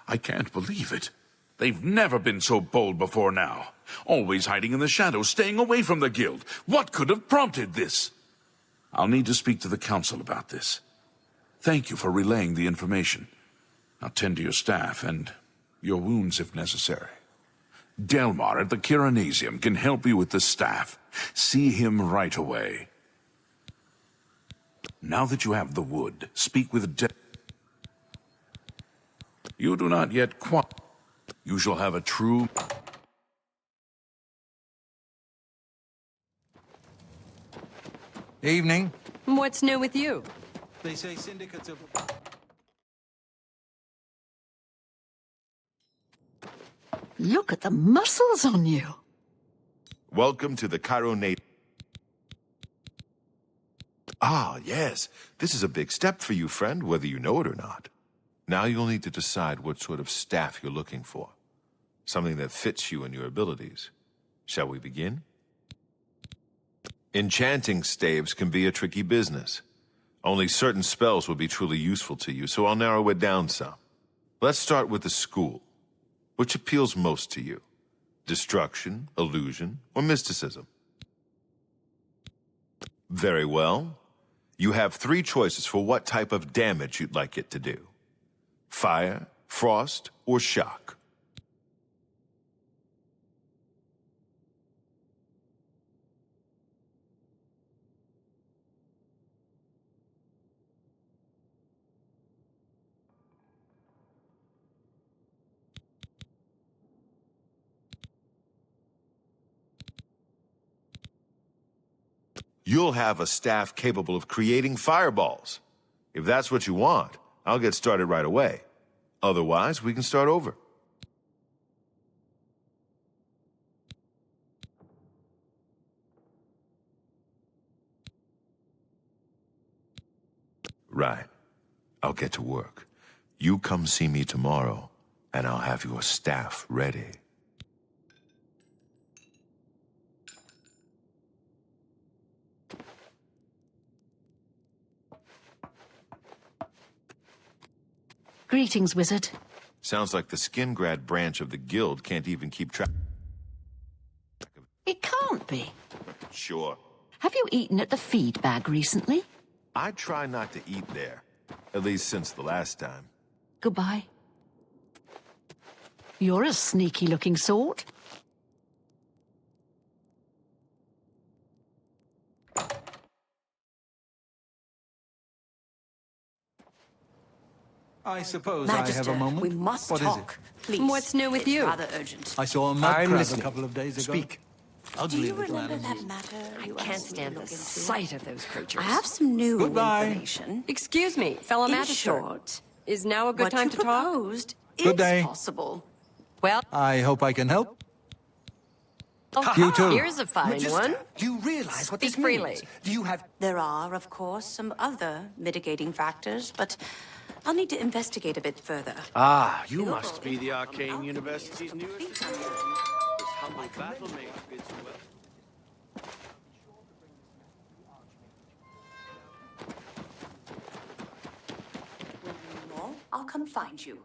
I can't believe it. They've never been so bold before now. Always hiding in the shadows, staying away from the guild. What could have prompted this? I'll need to speak to the council about this. Thank you for relaying the information. Now tend to your staff and your wounds if necessary. Delmar at the Kiranasium can help you with the staff. See him right away. Now that you have the wood, speak with You do not yet You shall have a true... Evening. What's new with you? They say syndicates of... Look at the muscles on you. Welcome to the Chironate. Ah, yes. This is a big step for you, friend, whether you know it or not. Now you'll need to decide what sort of staff you're looking for. Something that fits you and your abilities. Shall we begin? Enchanting staves can be a tricky business. Only certain spells will be truly useful to you, so I'll narrow it down some. Let's start with the school. Which appeals most to you? Destruction, illusion, or mysticism? Very well. You have 3 choices for what type of damage you'd like it to do. Fire, frost, or shock. You'll have a staff capable of creating fireballs. If that's what you want, I'll get started right away. Otherwise, we can start over. Right. I'll get to work. You come see me tomorrow, and I'll have your staff ready. Greetings, wizard. Sounds like the Skingrad branch of the guild can't even keep track. It can't be. Sure. Have you eaten at the feed bag recently? I try not to eat there. At least since the last time. Goodbye. You're a sneaky-looking sort. I suppose Magister, I have a moment. we must What talk. Please. What's new with It's you? rather urgent. I saw a mud I'm crab listening. a couple of days ago. Speak. Do Ugly you little remember animals. that matter I you can't asked me to stand the look into? sight of those creatures. I have some new Goodbye. information. Excuse me, fellow In Magister. short, Is now a good what time you to talk? proposed Good is day. possible. Well, I hope I can help. You too. here's a fine Magister, one. do you realize what this Speak freely. means? Do you have... There are, of course, some other mitigating factors, but I'll need to investigate a bit further. Ah, you The must overall be the impact on Arcane alchemy University's is newest complete recruit. unknown. This humble battle mage bids well. When you know, I'll come find you.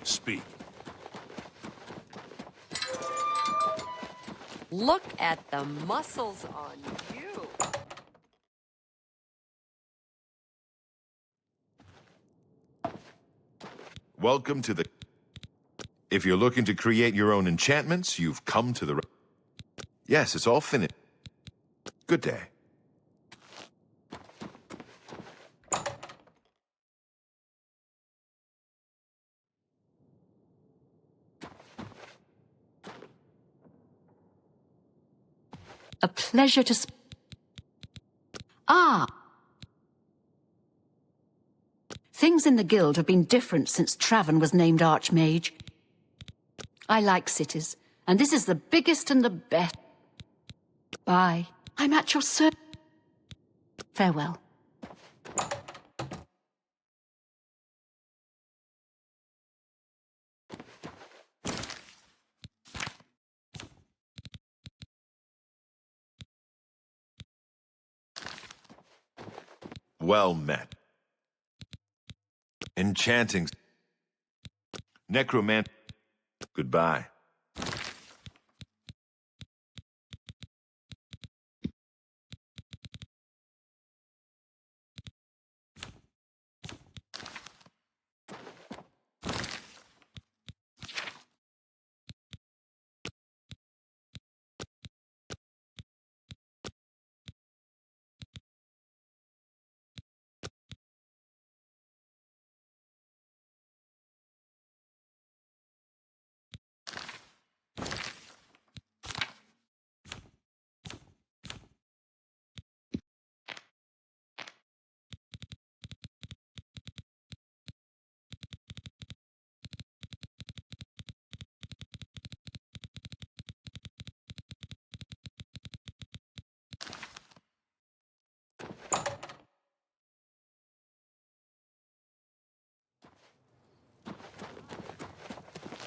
Speak. Look at the muscles on you. Welcome to the... If you're looking to create your own enchantments, you've come to the... Yes, it's all finished. Good day. A pleasure to... Ah! Things in the guild have been different since Traven was named Archmage. I like cities, and this is the biggest and the best. Bye. I'm at your service. Farewell. Well met. Enchanting. Necromancer. Goodbye.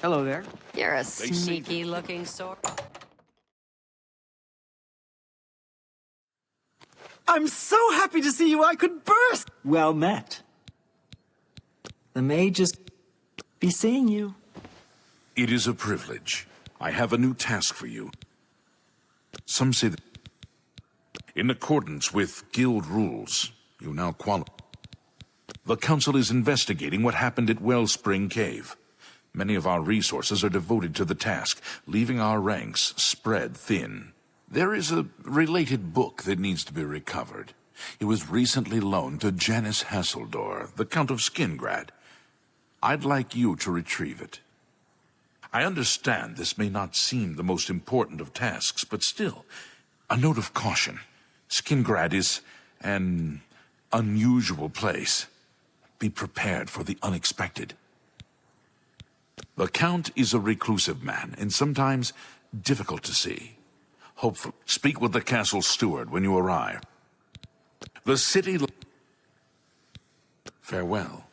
Hello there. You're a sneaky-looking sort. I'm so happy to see you I could burst! Well met. The mages be seeing you. It is a privilege. I have a new task for you. Some say that in accordance with guild rules, you now qualify. The council is investigating what happened at Wellspring Cave. Many of our resources are devoted to the task, leaving our ranks spread thin. There is a related book that needs to be recovered. It was recently loaned to Janice Hasseldor, the Count of Skingrad. I'd like you to retrieve it. I understand this may not seem the most important of tasks, but still, a note of caution. Skingrad is an unusual place. Be prepared for the unexpected. The Count is a reclusive man, and sometimes difficult to see. Hopefully, speak with the castle steward when you arrive. The city... Farewell.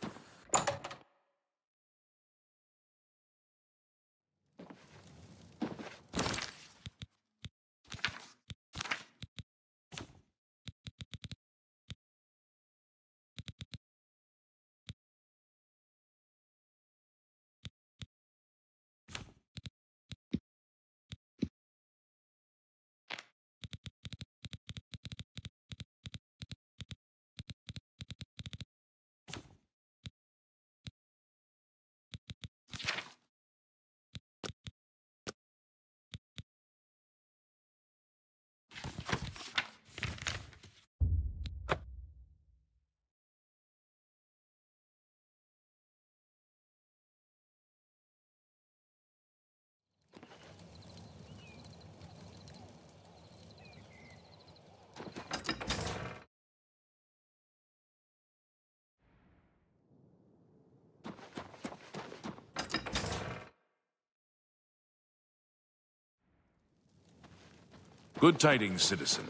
Good tidings, citizen.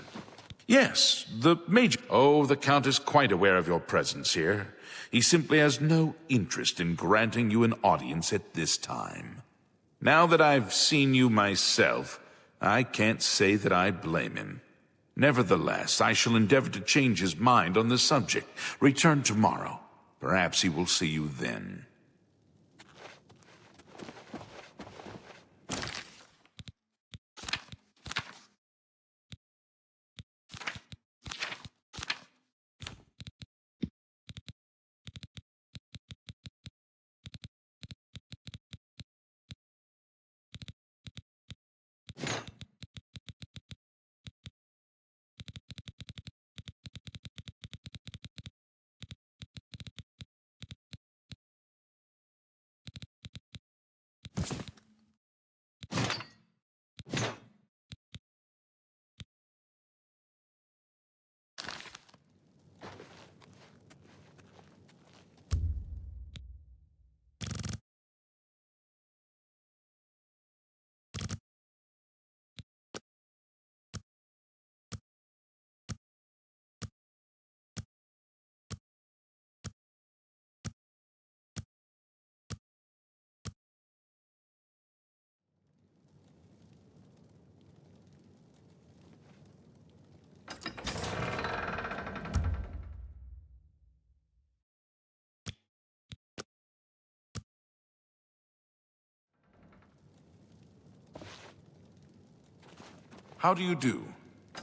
Yes, the Mage... Oh, the Count is quite aware of your presence here. He simply has no interest in granting you an audience at this time. Now that I've seen you myself, I can't say that I blame him. Nevertheless, I shall endeavor to change his mind on the subject. Return tomorrow. Perhaps he will see you then. How do you do?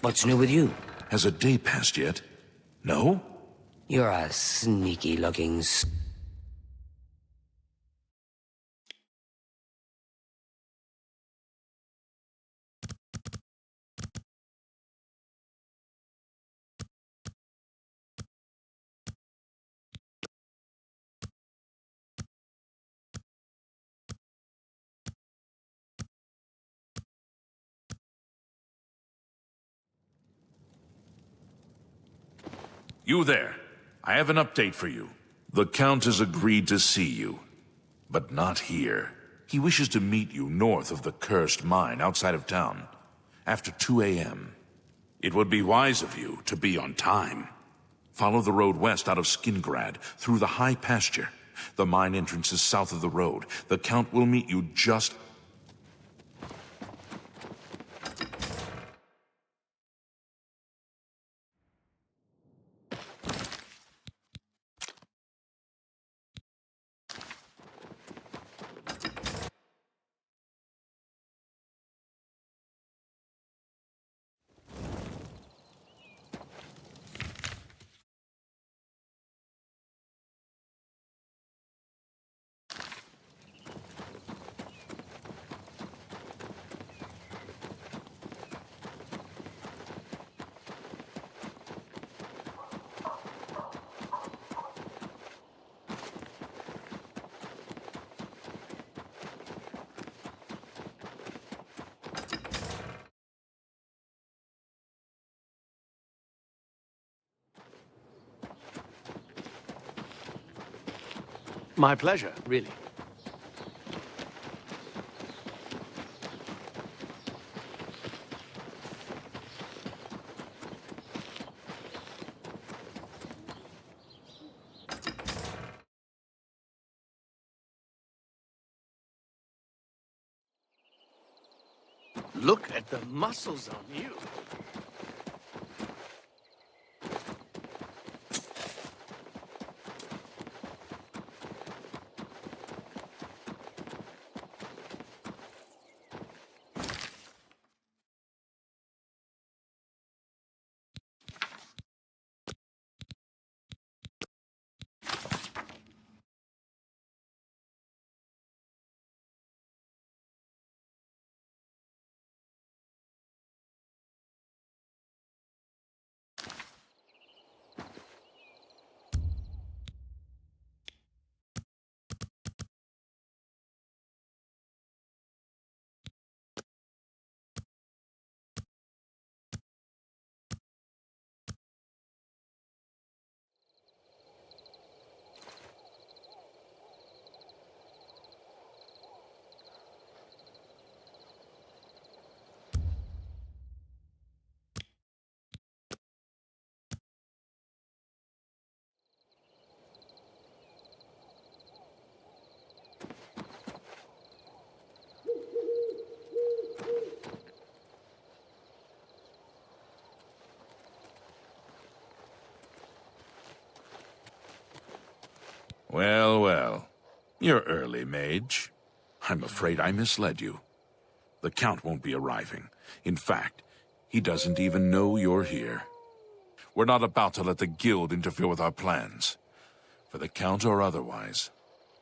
What's new with you? Has a day passed yet? No? You're a sneaky-looking... You there. I have an update for you. The Count has agreed to see you, but not here. He wishes to meet you north of the cursed mine outside of town, after 2 a.m. It would be wise of you to be on time. Follow the road west out of Skingrad, through the high pasture. The mine entrance is south of the road. The Count will meet you just... My pleasure, really. Look at the muscles on you. Well, well. You're early, Mage. I'm afraid I misled you. The Count won't be arriving. In fact, he doesn't even know you're here. We're not about to let the Guild interfere with our plans, for the Count or otherwise.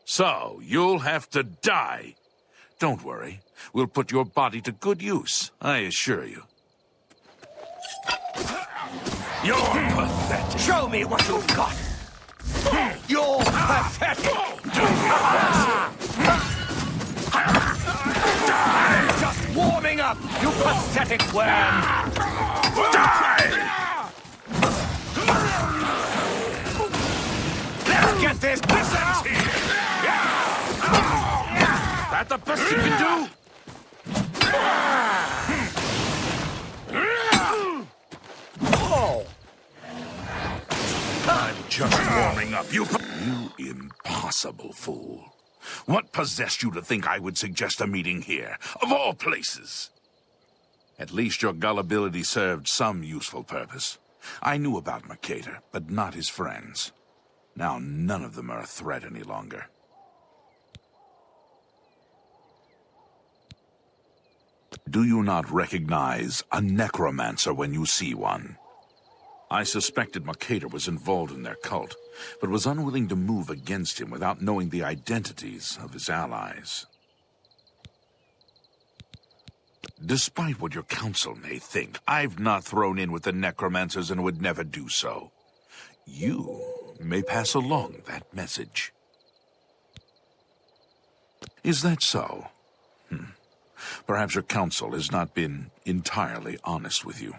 So, you'll have to die. Don't worry. We'll put your body to good use, I assure you. You're pathetic. Show me what you've got. You're pathetic. Just warming up, you pathetic worm. Die! Let's get this business here. That the best you can do? Oh. I'm just warming up. You impossible fool. What possessed you to think I would suggest a meeting here, of all places? At least your gullibility served some useful purpose. I knew about Mercator, but not his friends. Now none of them are a threat any longer. Do you not recognize a necromancer when you see one? I suspected Mercator was involved in their cult, but was unwilling to move against him without knowing the identities of his allies. Despite what your council may think, I've not thrown in with the necromancers and would never do so. You may pass along that message. Is that so? Perhaps your council has not been entirely honest with you.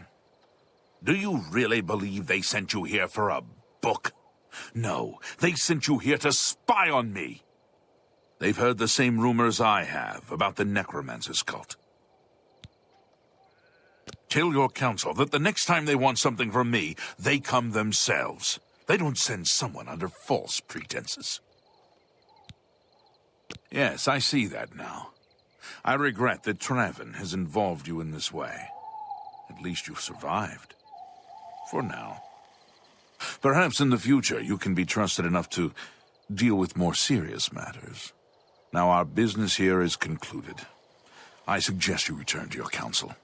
Do you really believe they sent you here for a book? No, they sent you here to spy on me. They've heard the same rumors I have about the Necromancer's cult. Tell your council that the next time they want something from me, they come themselves. They don't send someone under false pretenses. Yes, I see that now. I regret that Traven has involved you in this way. At least you've survived. For now. Perhaps in the future you can be trusted enough to deal with more serious matters. Now our business here is concluded. I suggest you return to your council.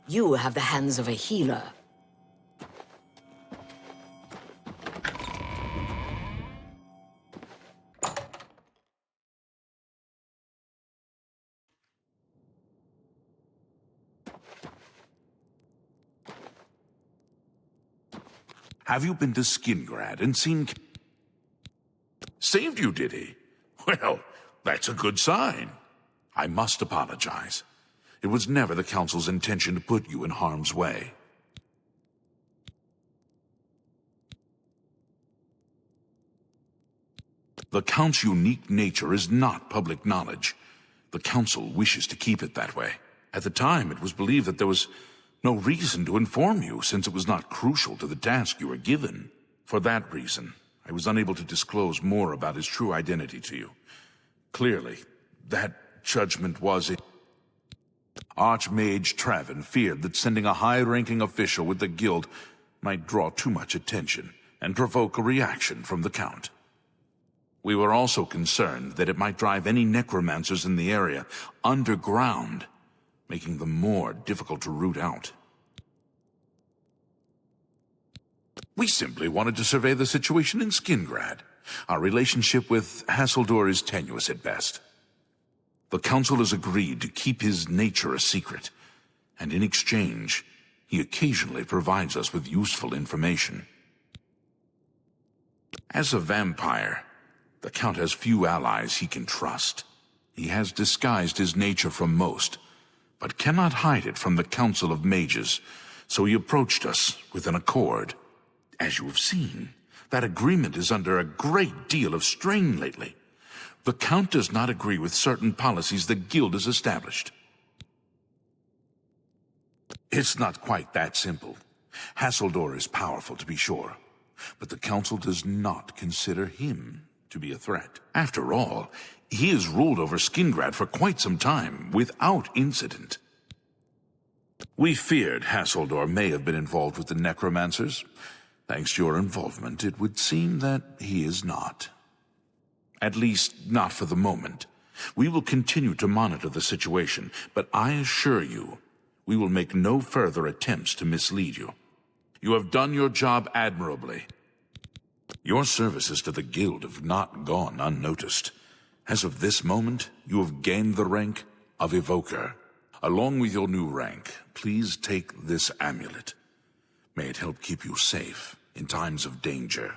You have the hands of a healer. Have you been to Skingrad and seen... Saved you, did he? Well, that's a good sign. I must apologize. It was never the Council's intention to put you in harm's way. The Count's unique nature is not public knowledge. The Council wishes to keep it that way. At the time, it was believed that there was no reason to inform you, since it was not crucial to the task you were given. For that reason, I was unable to disclose more about his true identity to you. Clearly, that judgment was it. Archmage Traven feared that sending a high-ranking official with the guild might draw too much attention and provoke a reaction from the Count. We were also concerned that it might drive any necromancers in the area underground, making them more difficult to root out. We simply wanted to survey the situation in Skingrad. Our relationship with Hassildor is tenuous at best. The Council has agreed to keep his nature a secret, and in exchange, he occasionally provides us with useful information. As a vampire, the Count has few allies he can trust. He has disguised his nature from most, but cannot hide it from the Council of Mages, so he approached us with an accord. As you have seen, that agreement is under a great deal of strain lately. The Count does not agree with certain policies the Guild has established. It's not quite that simple. Hassildor is powerful, to be sure, but the Council does not consider him to be a threat. After all, He has ruled over Skingrad for quite some time, without incident. We feared Hasseldor may have been involved with the Necromancers. Thanks to your involvement, it would seem that he is not. At least, not for the moment. We will continue to monitor the situation, but I assure you, we will make no further attempts to mislead you. You have done your job admirably. Your services to the Guild have not gone unnoticed. As of this moment, you have gained the rank of Evoker. Along with your new rank, please take this amulet. May it help keep you safe in times of danger.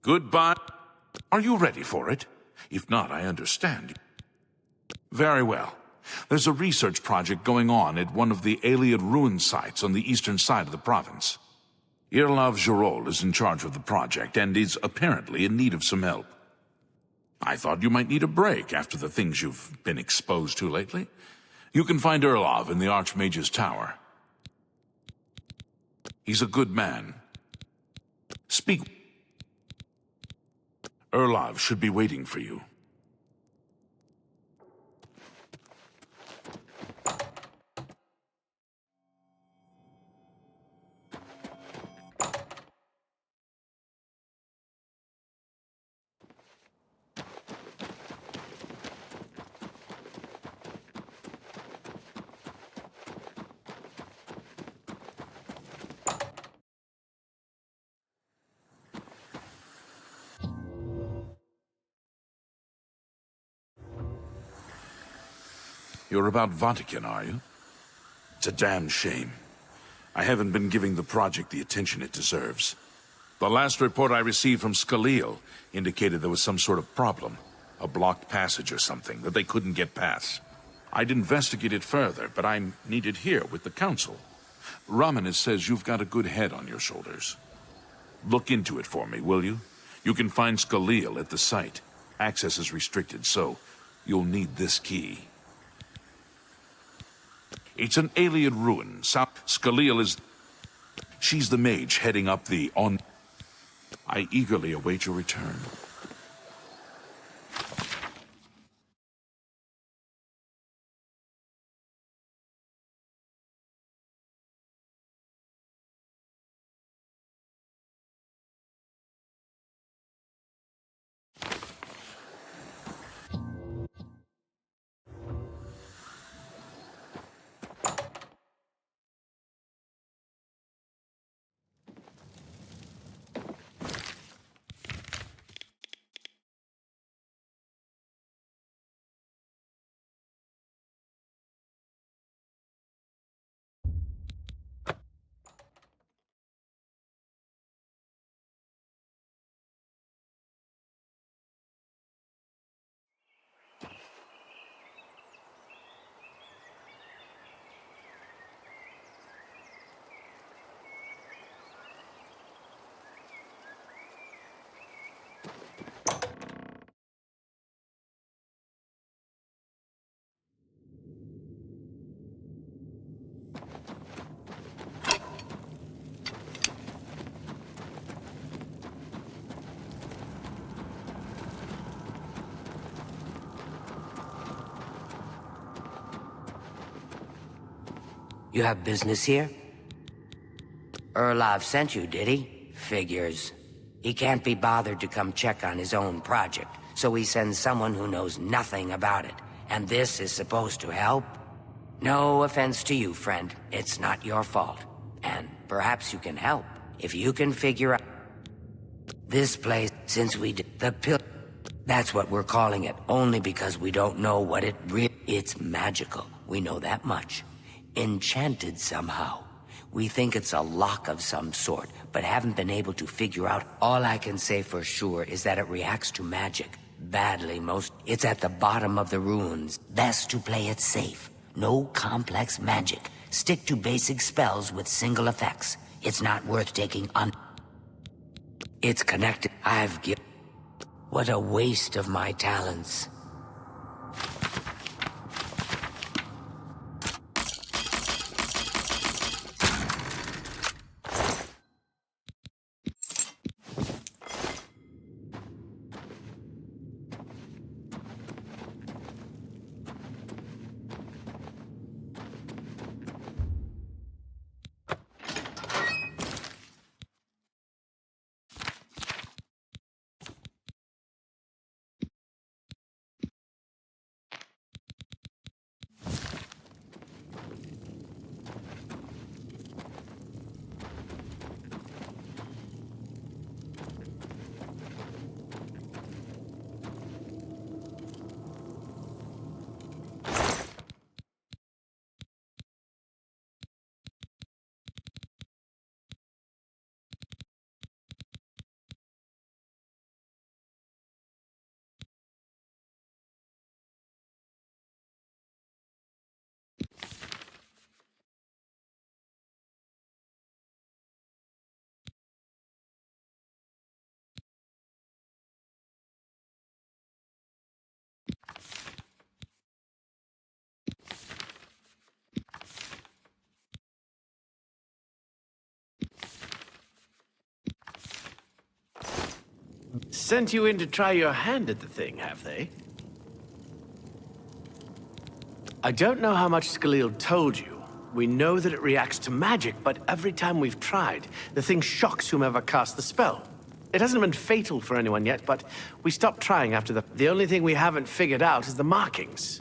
Goodbye. Are you ready for it? If not, I understand. Very well. There's a research project going on at one of the Ayleid ruin sites on the eastern side of the province. Chorrol is in charge of the project and is apparently in need of some help. I thought you might need a break after the things you've been exposed to lately. You can find Erlov in the Archmage's tower. He's a good man. Speak. Erlov should be waiting for you. You're about Vahtacen, are you? It's a damn shame. I haven't been giving the project the attention it deserves. The last report I received from Carahil indicated there was some sort of problem. A blocked passage or something that they couldn't get past. I'd investigate it further, but I'm needed here with the Council. Romanus says you've got a good head on your shoulders. Look into it for me, will you? You can find Carahil at the site. Access is restricted, so you'll need this key. It's an Ayleid ruin. Carahil is... She's the mage heading up the on... I eagerly await your return. You have business here? Erlov sent you, did he? Figures. He can't be bothered to come check on his own project, so he sends someone who knows nothing about it. And this is supposed to help? No offense to you, friend. It's not your fault. And perhaps you can help. If you can figure out... This place, since we did the pill... That's what we're calling it, only because we don't know what it really... It's magical. We know that much. Enchanted somehow. We think it's a lock of some sort, but haven't been able to figure out. All I can say for sure is that it reacts to magic. Badly most. It's at the bottom of the ruins. Best to play it safe. No complex magic. Stick to basic spells with single effects. It's not worth taking on. It's connected. What a waste of my talents. sent you in to try your hand at the thing, have they? I don't know how much Skalil told you. We know that it reacts to magic, but every time we've tried, the thing shocks whomever cast the spell. It hasn't been fatal for anyone yet, but we stopped trying after the only thing we haven't figured out is the markings.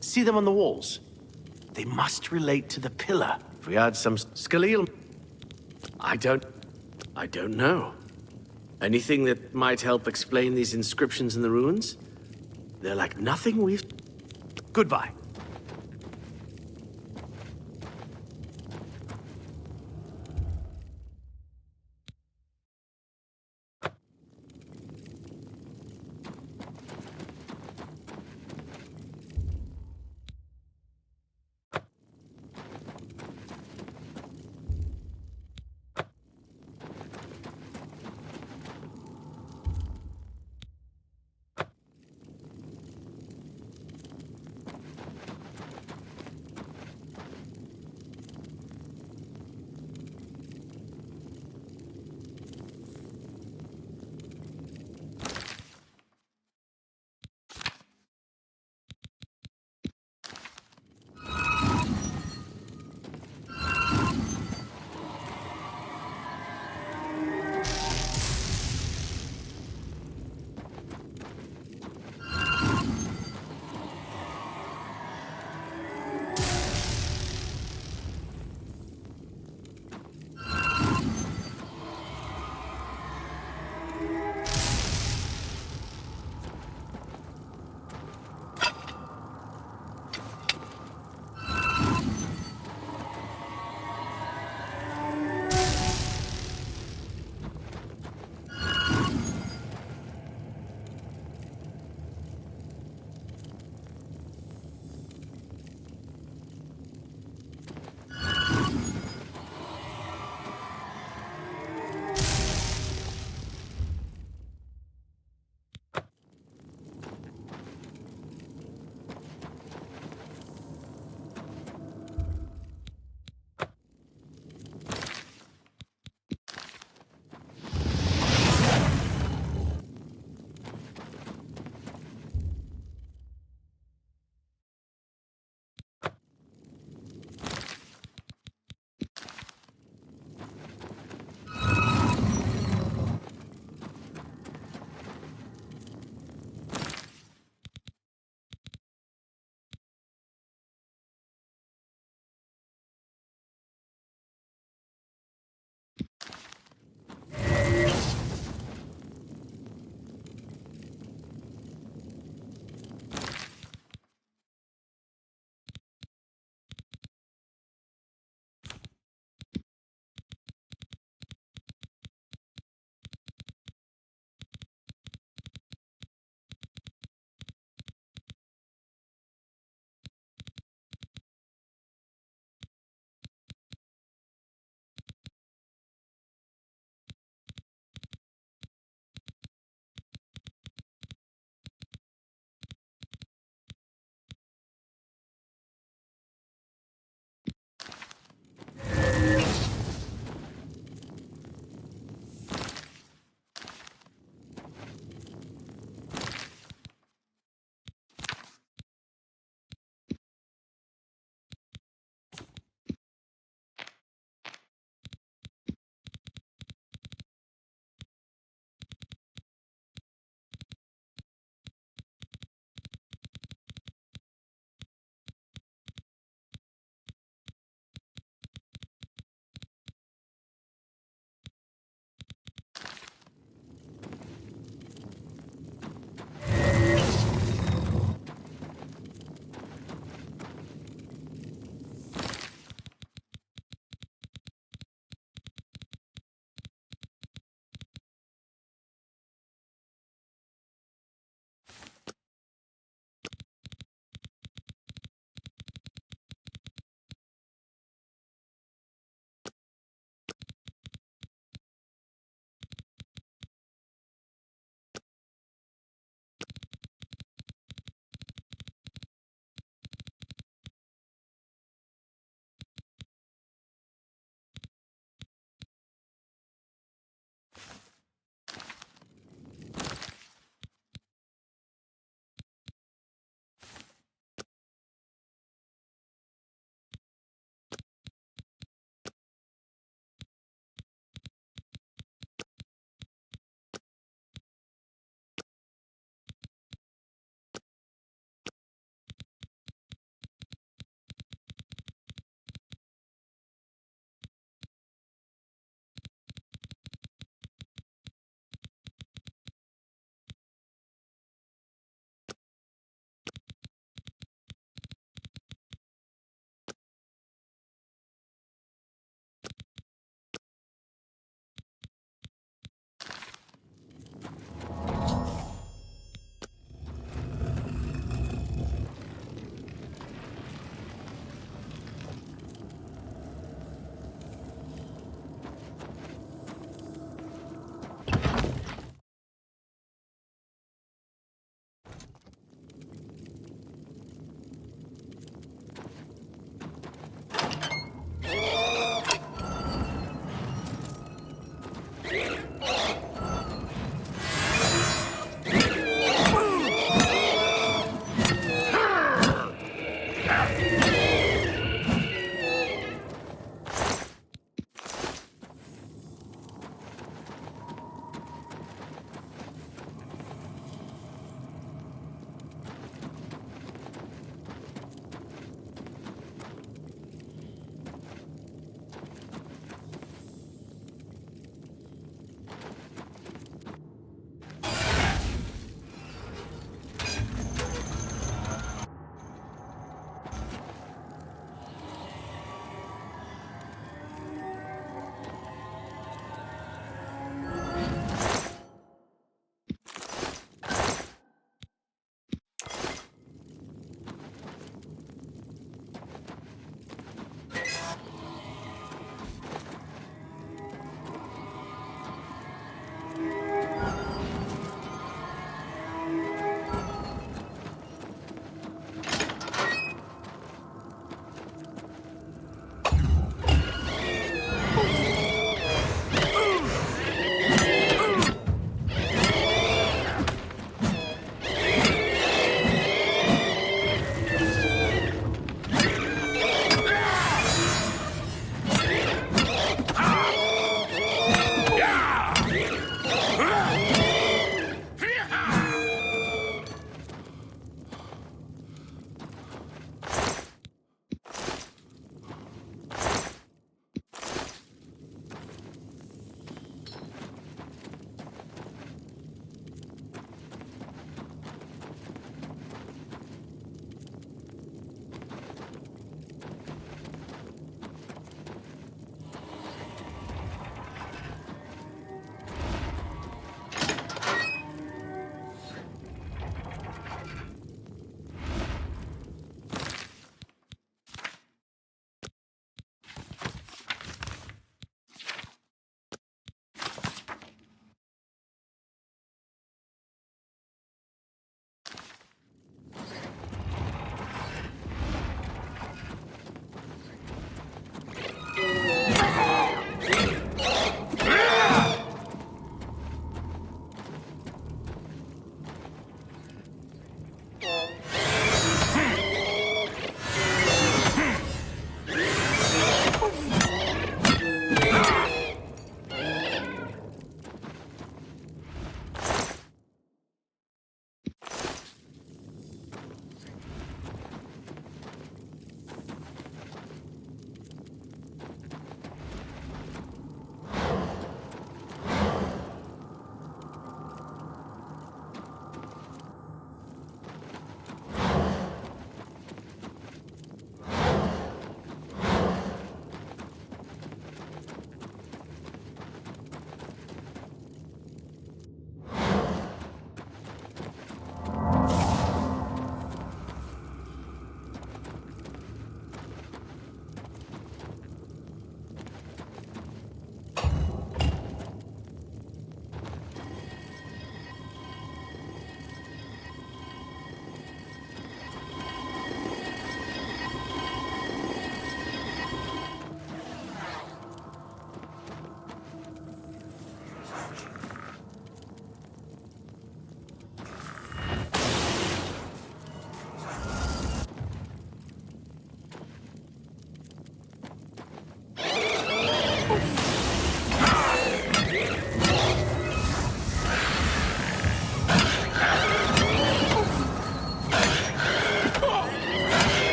See them on the walls? They must relate to the pillar. If we add some Skalil... I don't know. Anything that might help explain these inscriptions in the runes? They're like nothing we've... Goodbye.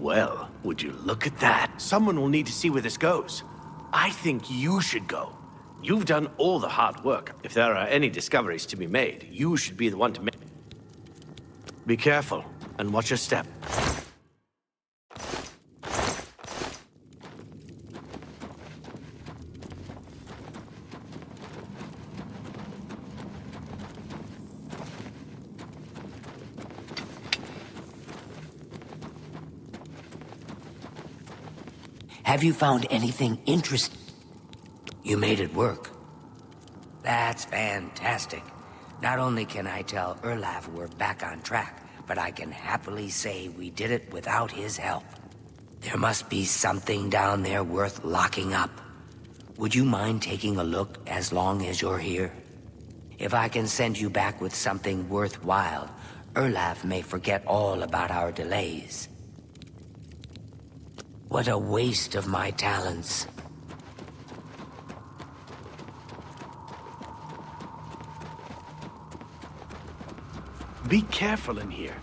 Well, would you look at that? Someone will need to see where this goes. I think you should go. You've done all the hard work. If there are any discoveries to be made, you should be the one to make. Be careful, and watch your step. Have you found anything interesting? You made it work. That's fantastic. Not only can I tell Erlaf we're back on track, but I can happily say we did it without his help. There must be something down there worth locking up. Would you mind taking a look as long as you're here? If I can send you back with something worthwhile, Erlaf may forget all about our delays. What a waste of my talents. Be careful in here.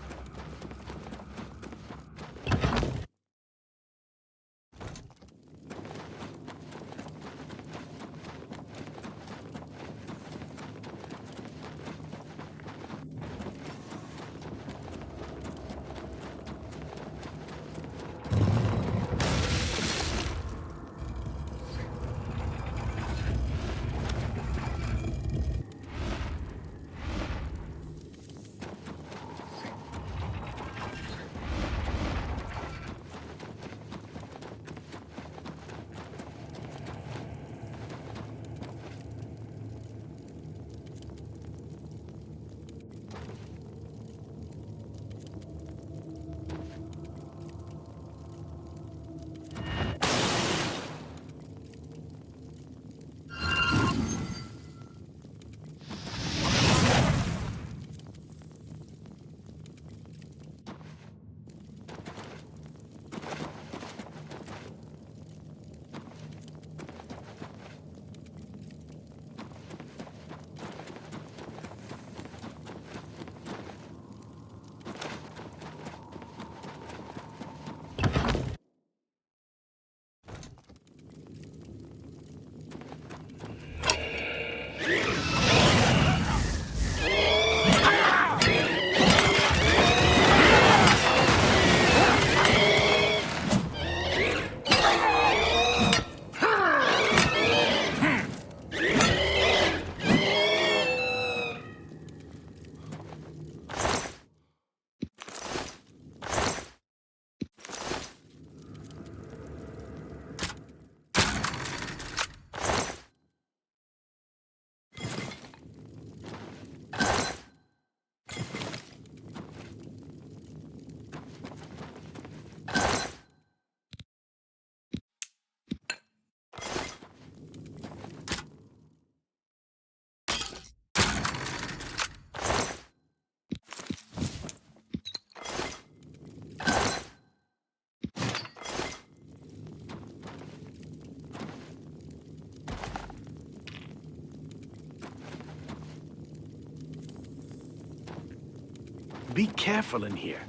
Be careful in here.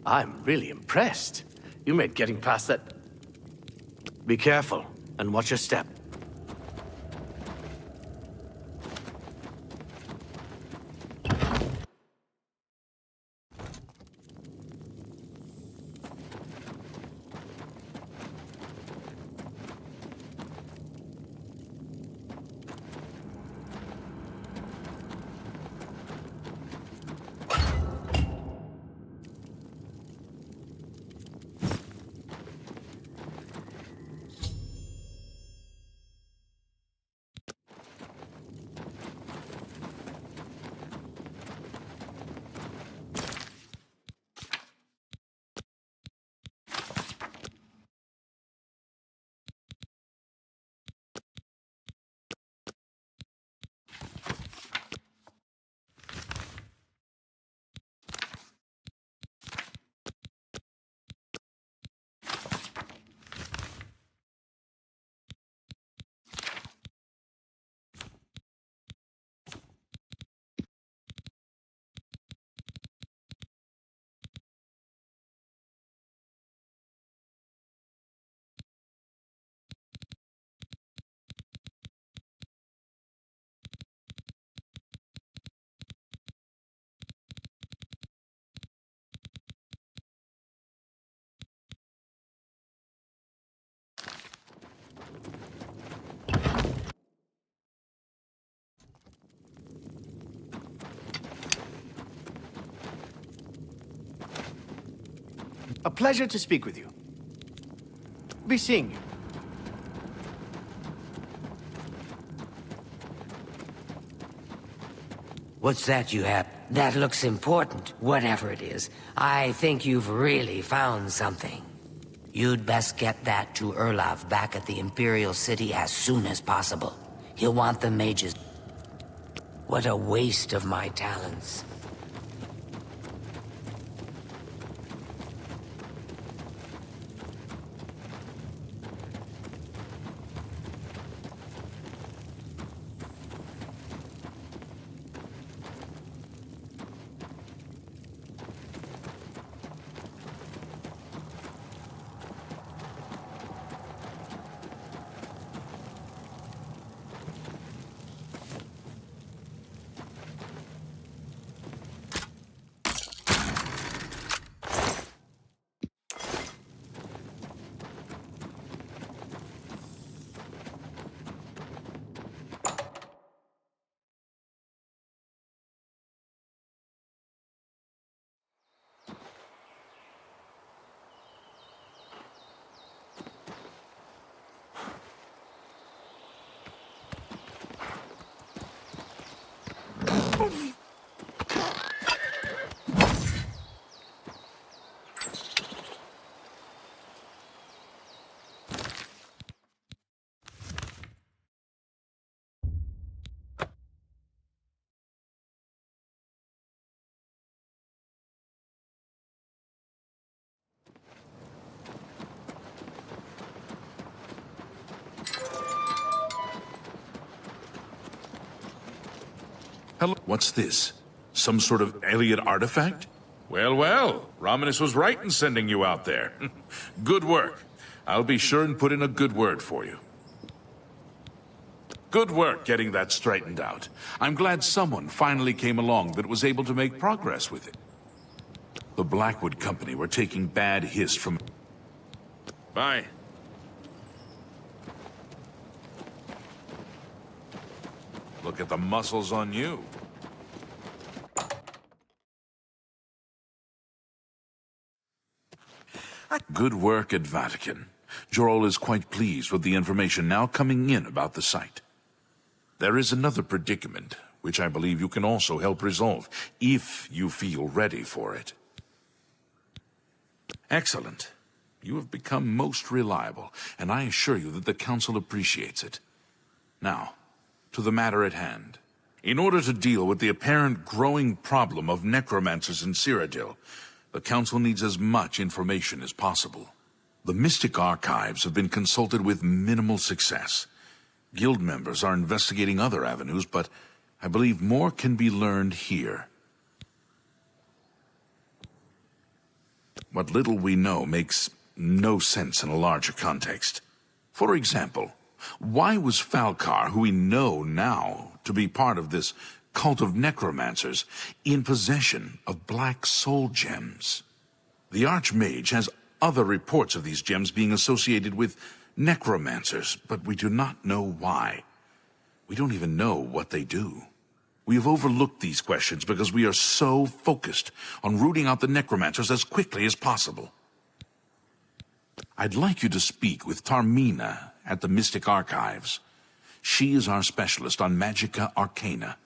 I'm really impressed. You made getting past that... Be careful, and watch your step. pleasure to speak with you. Be seeing you. What's that you have? That looks important, whatever it is. I think you've really found something. You'd best get that to Erlav back at the Imperial City as soon as possible. He'll want the mages. What a waste of my talents. Hello? What's this? Some sort of alien artifact? Well, well, Romanus was right in sending you out there. Good work. I'll be sure and put in a good word for you. Good work getting that straightened out. I'm glad someone finally came along that was able to make progress with it. The Blackwood Company were taking bad hiss from... Bye. Look at the muscles on you. Good work at Vahtacen. Chorrol is quite pleased with the information now coming in about the site. There is another predicament, which I believe you can also help resolve, if you feel ready for it. Excellent. You have become most reliable, and I assure you that the Council appreciates it. Now, to the matter at hand. In order to deal with the apparent growing problem of necromancers in Cyrodiil, the Council needs as much information as possible. The Mystic Archives have been consulted with minimal success. Guild members are investigating other avenues, but I believe more can be learned here. What little we know makes no sense in a larger context. For example, why was Falcar, who we know now to be part of this cult of necromancers, in possession of black soul gems? The Archmage has other reports of these gems being associated with necromancers, but we do not know why. We don't even know what they do. We have overlooked these questions because we are so focused on rooting out the necromancers as quickly as possible. I'd like you to speak with Tarmina at the Mystic Archives. She is our specialist on Magica Arcana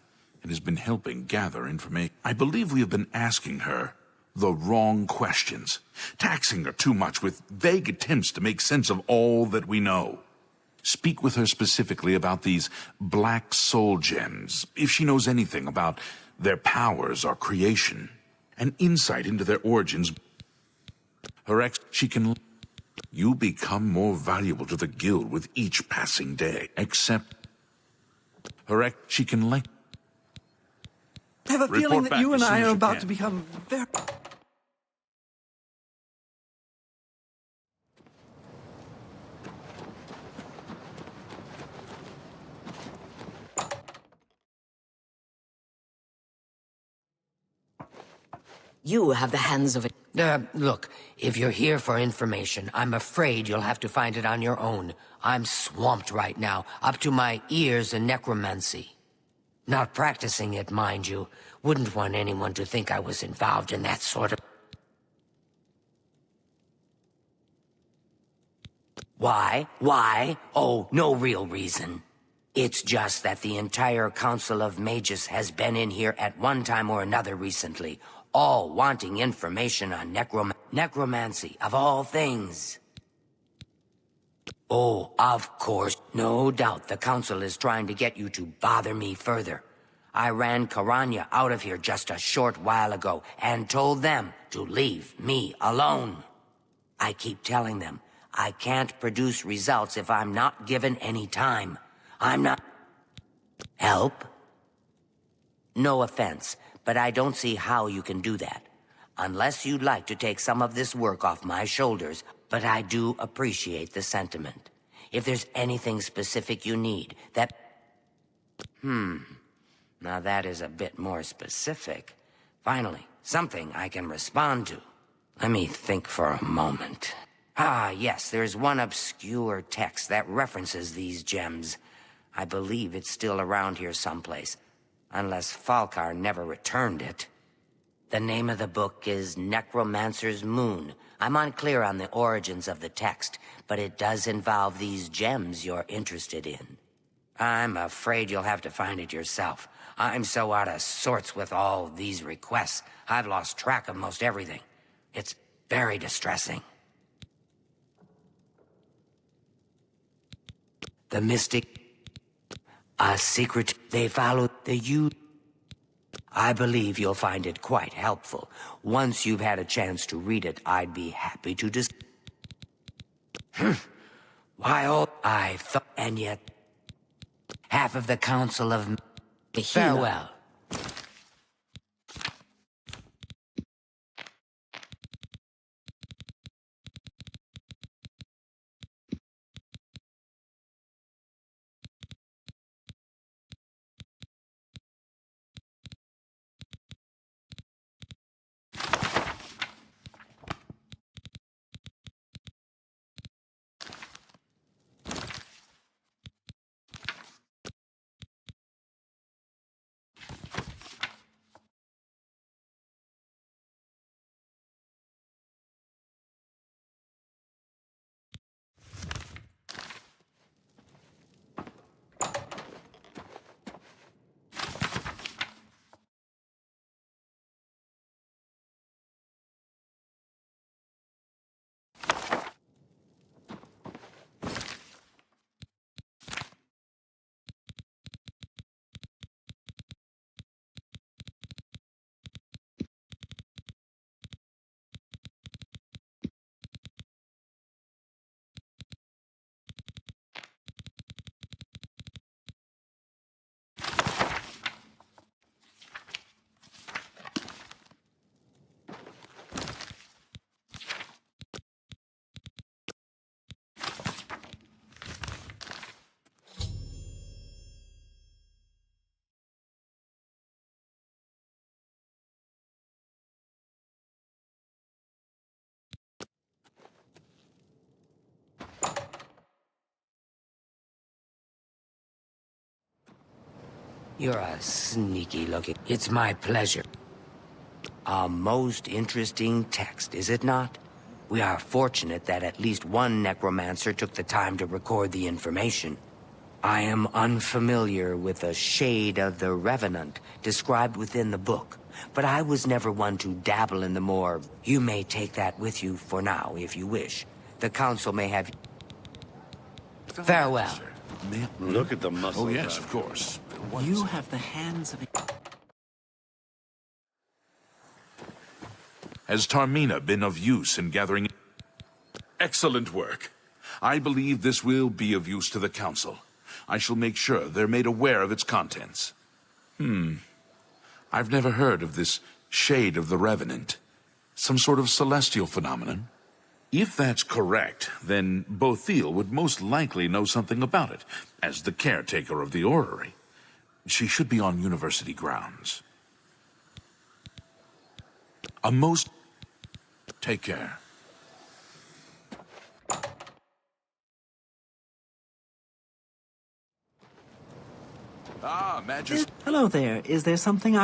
and has been helping gather information. I believe we have been asking her the wrong questions, taxing her too much with vague attempts to make sense of all that we know. Speak with her specifically about these black soul gems, if she knows anything about their powers or creation, an insight into their origins. She can... You become more valuable to the Guild with each passing day, except... She can like... I have a feeling that you and I are about to become very... You have the hands of a... Look, if you're here for information, I'm afraid you'll have to find it on your own. I'm swamped right now, up to my ears in necromancy. Not practicing it, mind you. Wouldn't want anyone to think I was involved in that sort of... Why? Why? Oh, no real reason. It's just that the entire Council of Mages has been in here at one time or another recently, all wanting information on necromancy, of all things. Oh, of course. No doubt the Council is trying to get you to bother me further. I ran Karanya out of here just a short while ago and told them to leave me alone. I keep telling them I can't produce results if I'm not given any time. I'm not... Help? No offense, but I don't see how you can do that. Unless you'd like to take some of this work off my shoulders, but I do appreciate the sentiment. If there's anything specific you need, that... Now that is a bit more specific. Finally, something I can respond to. Let me think for a moment. Ah, yes, there's one obscure text that references these gems. I believe it's still around here someplace, unless Falcar never returned it. The name of the book is Necromancer's Moon. I'm unclear on the origins of the text, but it does involve these gems you're interested in. I'm afraid you'll have to find it yourself. I'm so out of sorts with all these requests, I've lost track of most everything. It's very distressing. The mystic... A secret they followed the you... I believe you'll find it quite helpful. Once you've had a chance to read it, I'd be happy to While I thought... And yet... Half of the Council of... Farewell. You're a sneaky looking... It's my pleasure. A most interesting text, is it not? We are fortunate that at least one necromancer took the time to record the information. I am unfamiliar with the shade of the Revenant described within the book, but I was never one to dabble in the more... You may take that with you for now, if you wish. The Council may have... Farewell. Look at the muscle. Oh, yes, of course. You have the hands of... Has Tarmina been of use in gathering... Excellent work. I believe this will be of use to the Council. I shall make sure they're made aware of its contents. I've never heard of this Shade of the Revenant. Some sort of celestial phenomenon? If that's correct, then Bothil would most likely know something about it, as the caretaker of the orrery. She should be on university grounds. A most... Take care. Ah, Majesty. Hello there. Is there something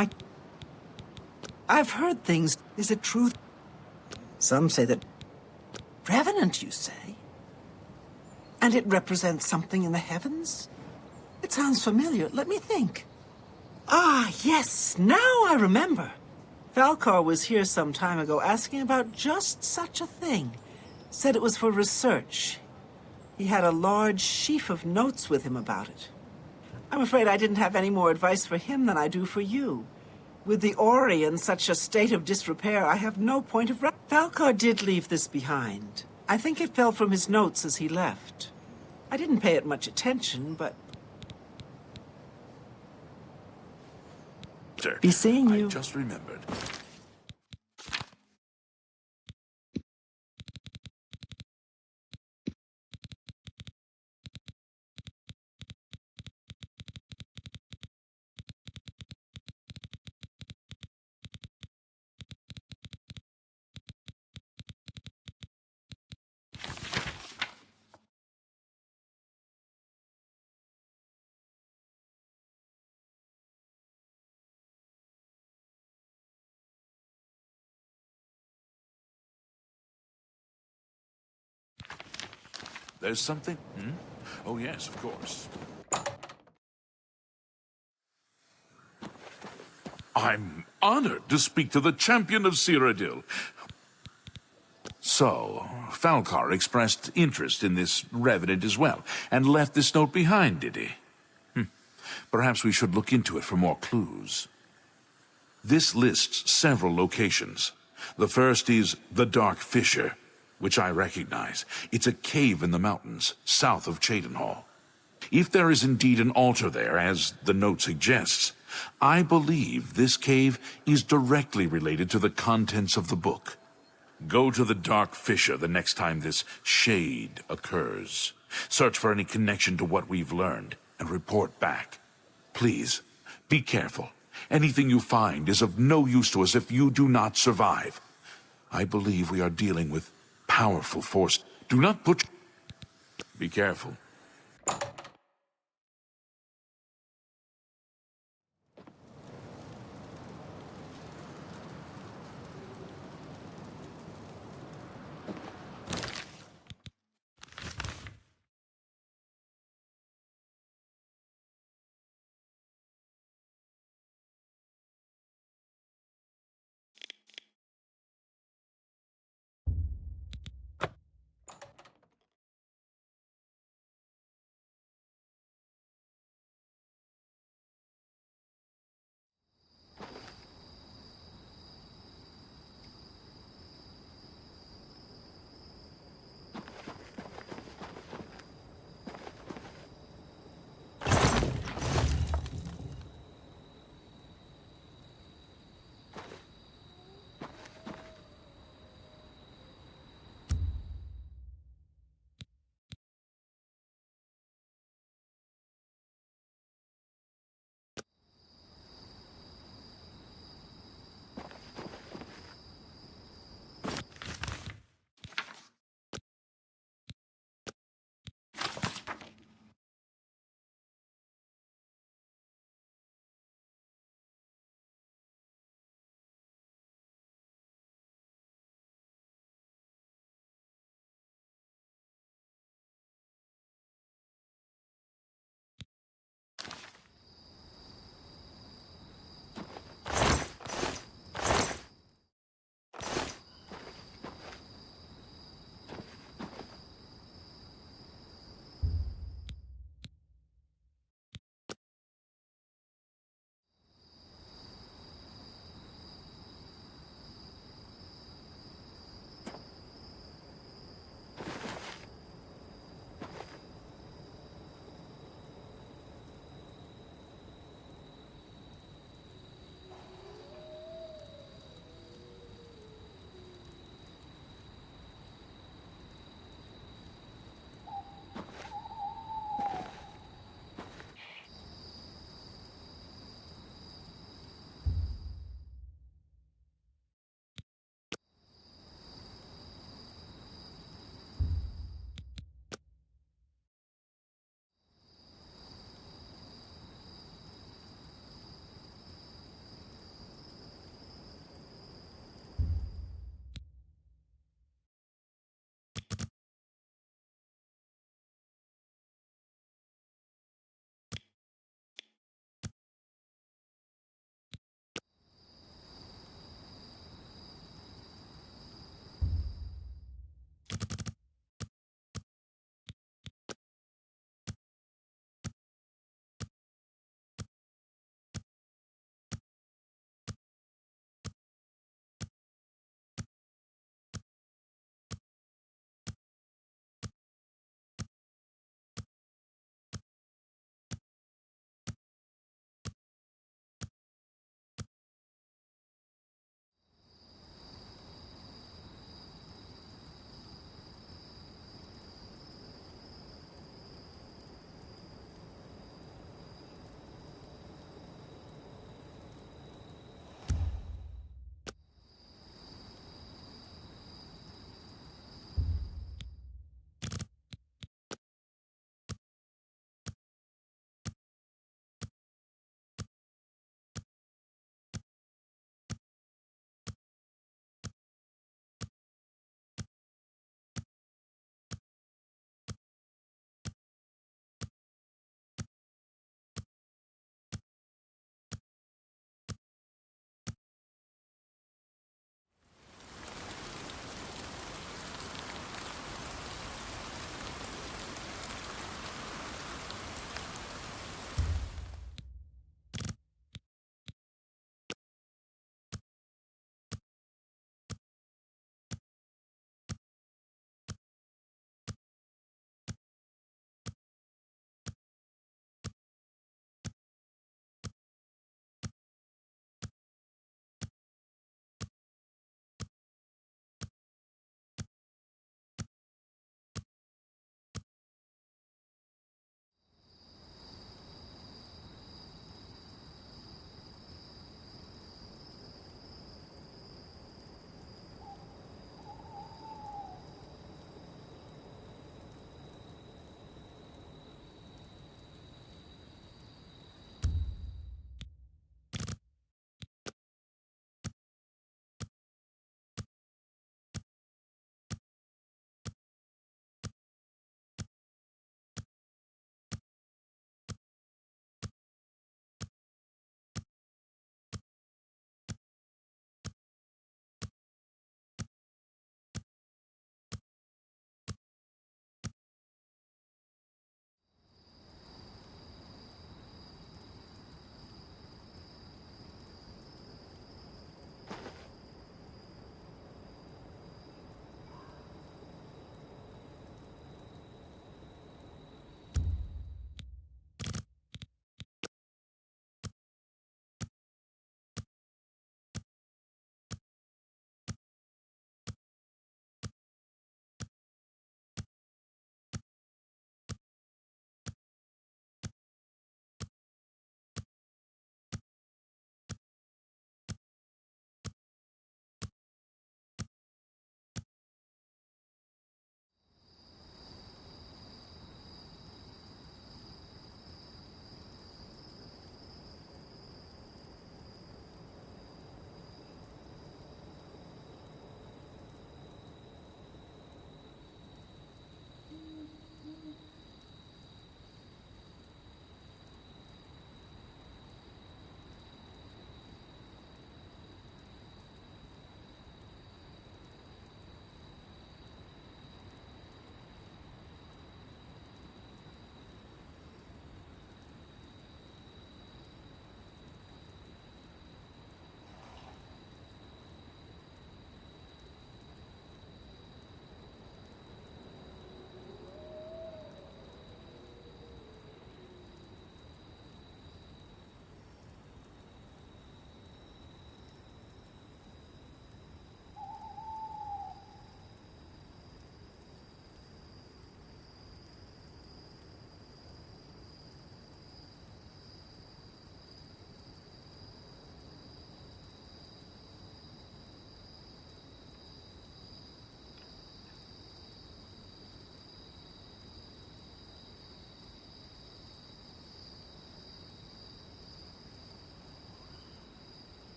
I've heard things. Is it true? Some say that... Revenant, you say? And it represents something in the heavens? It sounds familiar. Let me think. Ah, yes, now I remember. Falcar was here some time ago asking about just such a thing. Said it was for research. He had a large sheaf of notes with him about it. I'm afraid I didn't have any more advice for him than I do for you. With the Ori in such a state of disrepair, I have no point of Falcar did leave this behind. I think it fell from his notes as he left. I didn't pay it much attention, but... Be seeing you. I just remembered. There's something? Oh, yes, of course. I'm honored to speak to the champion of Cyrodiil. So, Falcar expressed interest in this revenant as well, and left this note behind, did he? Perhaps we should look into it for more clues. This lists several locations. The first is the Dark Fissure, which I recognize. It's a cave in the mountains, south of Cheydinhal. If there is indeed an altar there, as the note suggests, I believe this cave is directly related to the contents of the book. Go to the Dark Fissure the next time this shade occurs. Search for any connection to what we've learned, and report back. Please, be careful. Anything you find is of no use to us if you do not survive. I believe we are dealing with powerful force. Do not put... Be careful.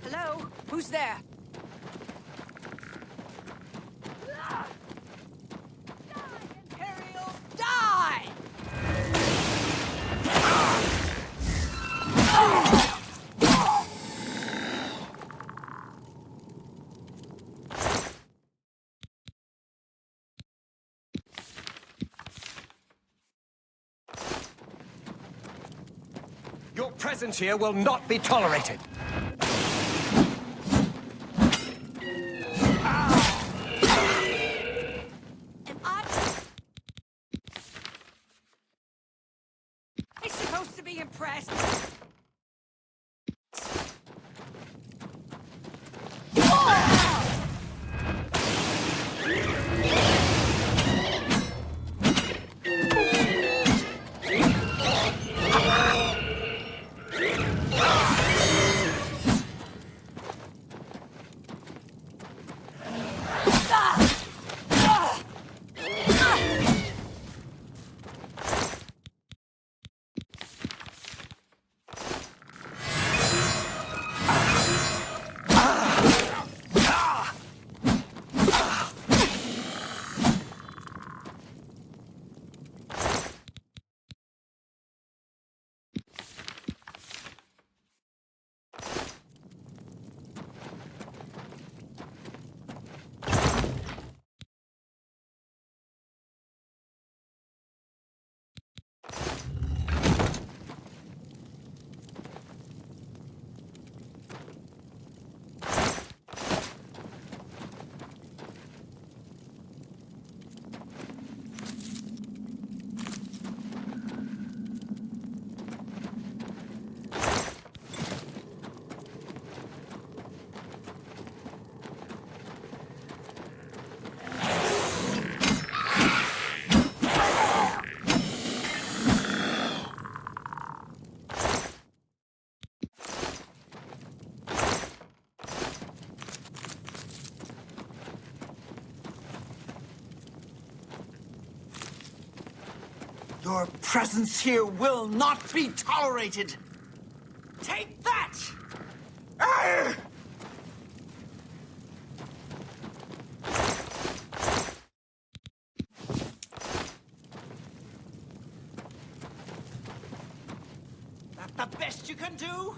Hello? Who's there? Imperial, die! Your presence here will not be tolerated. It's supposed to be impressed. Your presence here will not be tolerated. Take that! Arr! That the best you can do?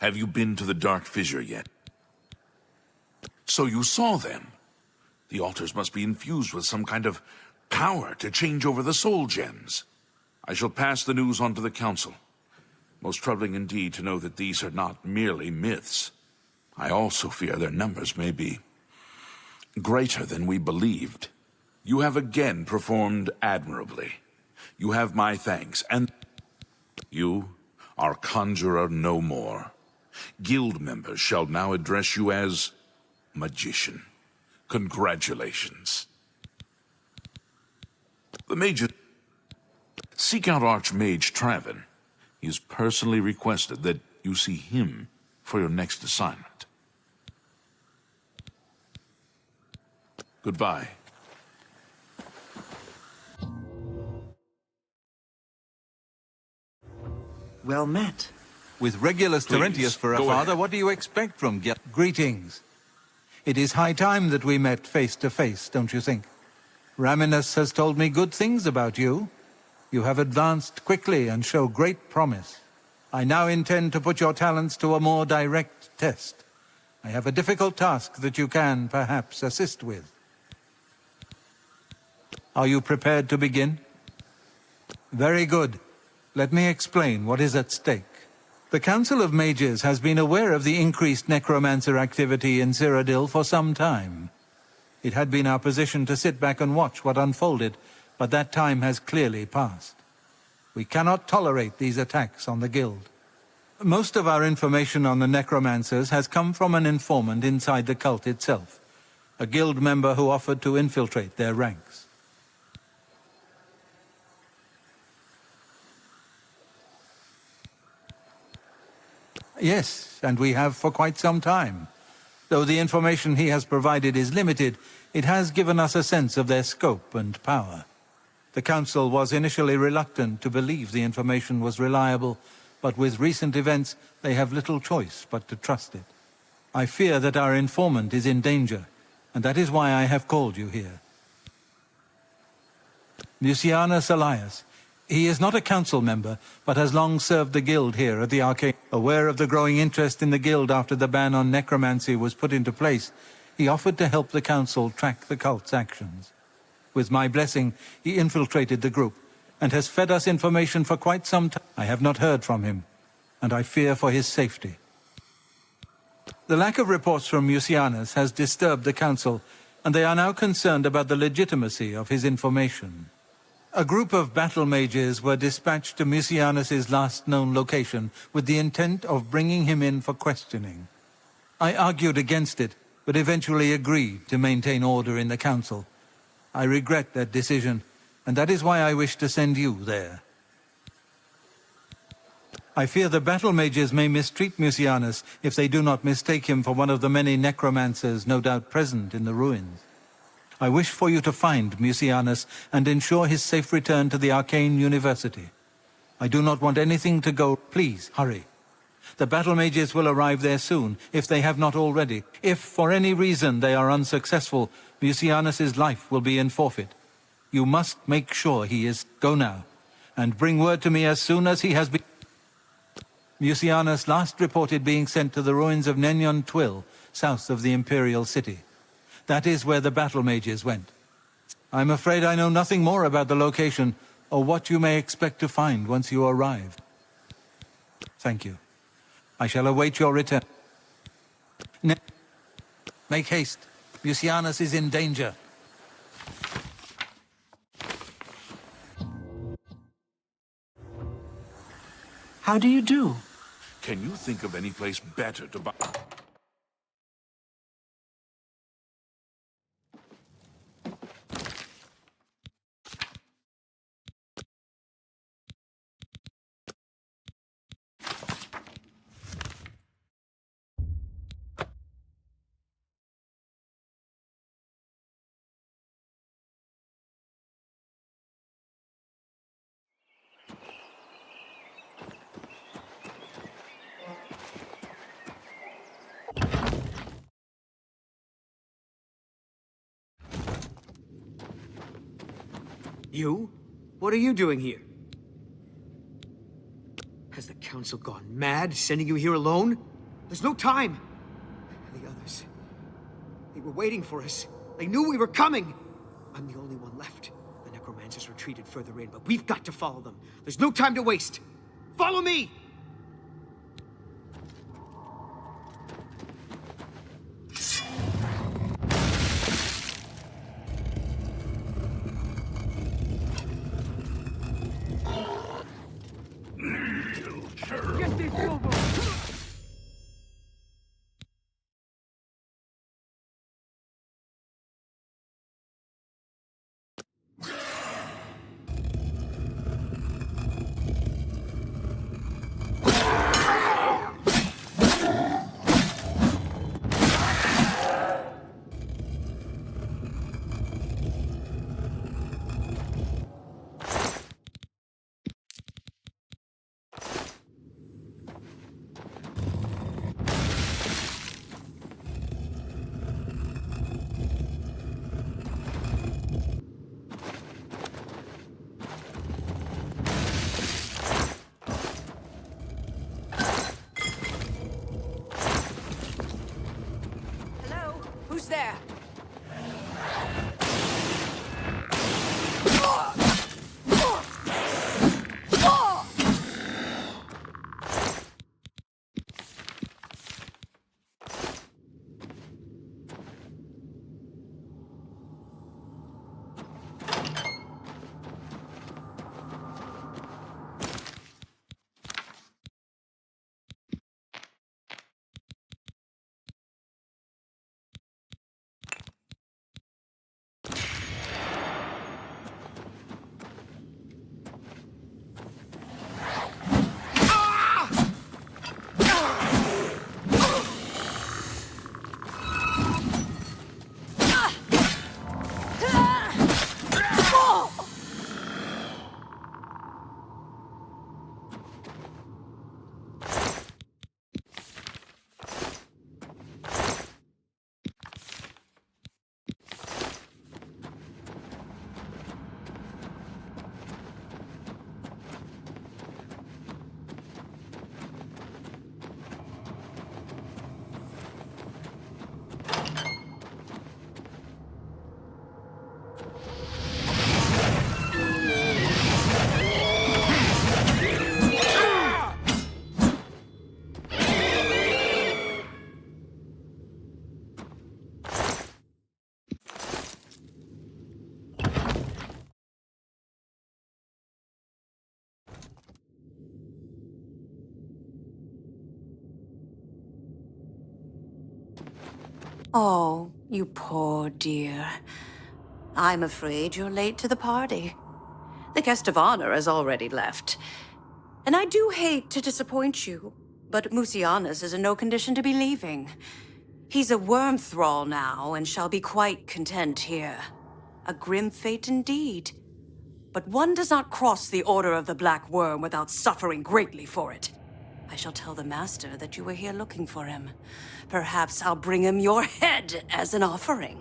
Have you been to the Dark Fissure yet? So you saw them. The altars must be infused with some kind of power to change over the soul gems. I shall pass the news on to the Council. Most troubling indeed to know that these are not merely myths. I also fear their numbers may be greater than we believed. You have again performed admirably. You have my thanks, and you are Conjurer no more. Guild members shall now address you as Magician. Congratulations. The Mage... Seek out Archmage Traven. He has personally requested that you see him for your next assignment. Goodbye. Well met. With Regulus Please, Terentius for a go father, ahead. what do you expect from Greetings. It is high time that we met face to face, don't you think? Raminus has told me good things about you. You have advanced quickly and show great promise. I now intend to put your talents to a more direct test. I have a difficult task that you can, perhaps, assist with. Are you prepared to begin? Very good. Let me explain what is at stake. The Council of Mages has been aware of the increased necromancer activity in Cyrodiil for some time. It had been our position to sit back and watch what unfolded, but that time has clearly passed. We cannot tolerate these attacks on the Guild. Most of our information on the necromancers has come from an informant inside the cult itself, a Guild member who offered to infiltrate their ranks. Yes, and we have for quite some time. Though the information he has provided is limited, it has given us a sense of their scope and power. The Council was initially reluctant to believe the information was reliable, but with recent events, they have little choice but to trust it. I fear that our informant is in danger, and that is why I have called you here. Lucianus Elias. He is not a council member, but has long served the Guild here at the Arcane. Aware of the growing interest in the Guild after the ban on necromancy was put into place, he offered to help the Council track the cult's actions. With my blessing, he infiltrated the group, and has fed us information for quite some time. I have not heard from him, and I fear for his safety. The lack of reports from Mucianus has disturbed the Council, and they are now concerned about the legitimacy of his information. A group of battle mages were dispatched to Mucianus's last known location with the intent of bringing him in for questioning. I argued against it, but eventually agreed to maintain order in the Council. I regret that decision, and that is why I wish to send you there. I fear the battle mages may mistreat Mucianus if they do not mistake him for one of the many necromancers no doubt present in the ruins. I wish for you to find Mucianus and ensure his safe return to the Arcane University. I do not want anything to go. Please, hurry. The battle mages will arrive there soon, if they have not already. If, for any reason, they are unsuccessful, Mucianus's life will be in forfeit. You must make sure he is... Go now, and bring word to me as soon as he has been... Mucianus last reported being sent to the ruins of Nenyon Twill, south of the Imperial City. That is where the battle mages went. I'm afraid I know nothing more about the location, or what you may expect to find once you arrive. Thank you. I shall await your return. Make haste. Mucianus is in danger. How do you do? Can you think of any place better to buy? You? What are you doing here? Has the Council gone mad, sending you here alone? There's no time. The others, they were waiting for us. They knew we were coming. I'm the only one left. The Necromancers retreated further in, but we've got to follow them. There's no time to waste. Follow me! Get this over! Who's there? Oh, you poor dear. I'm afraid you're late to the party. The guest of honor has already left. And I do hate to disappoint you, but Musianus is in no condition to be leaving. He's a worm thrall now and shall be quite content here. A grim fate indeed. But one does not cross the Order of the Black Worm without suffering greatly for it. I shall tell the Master that you were here looking for him. Perhaps I'll bring him your head as an offering.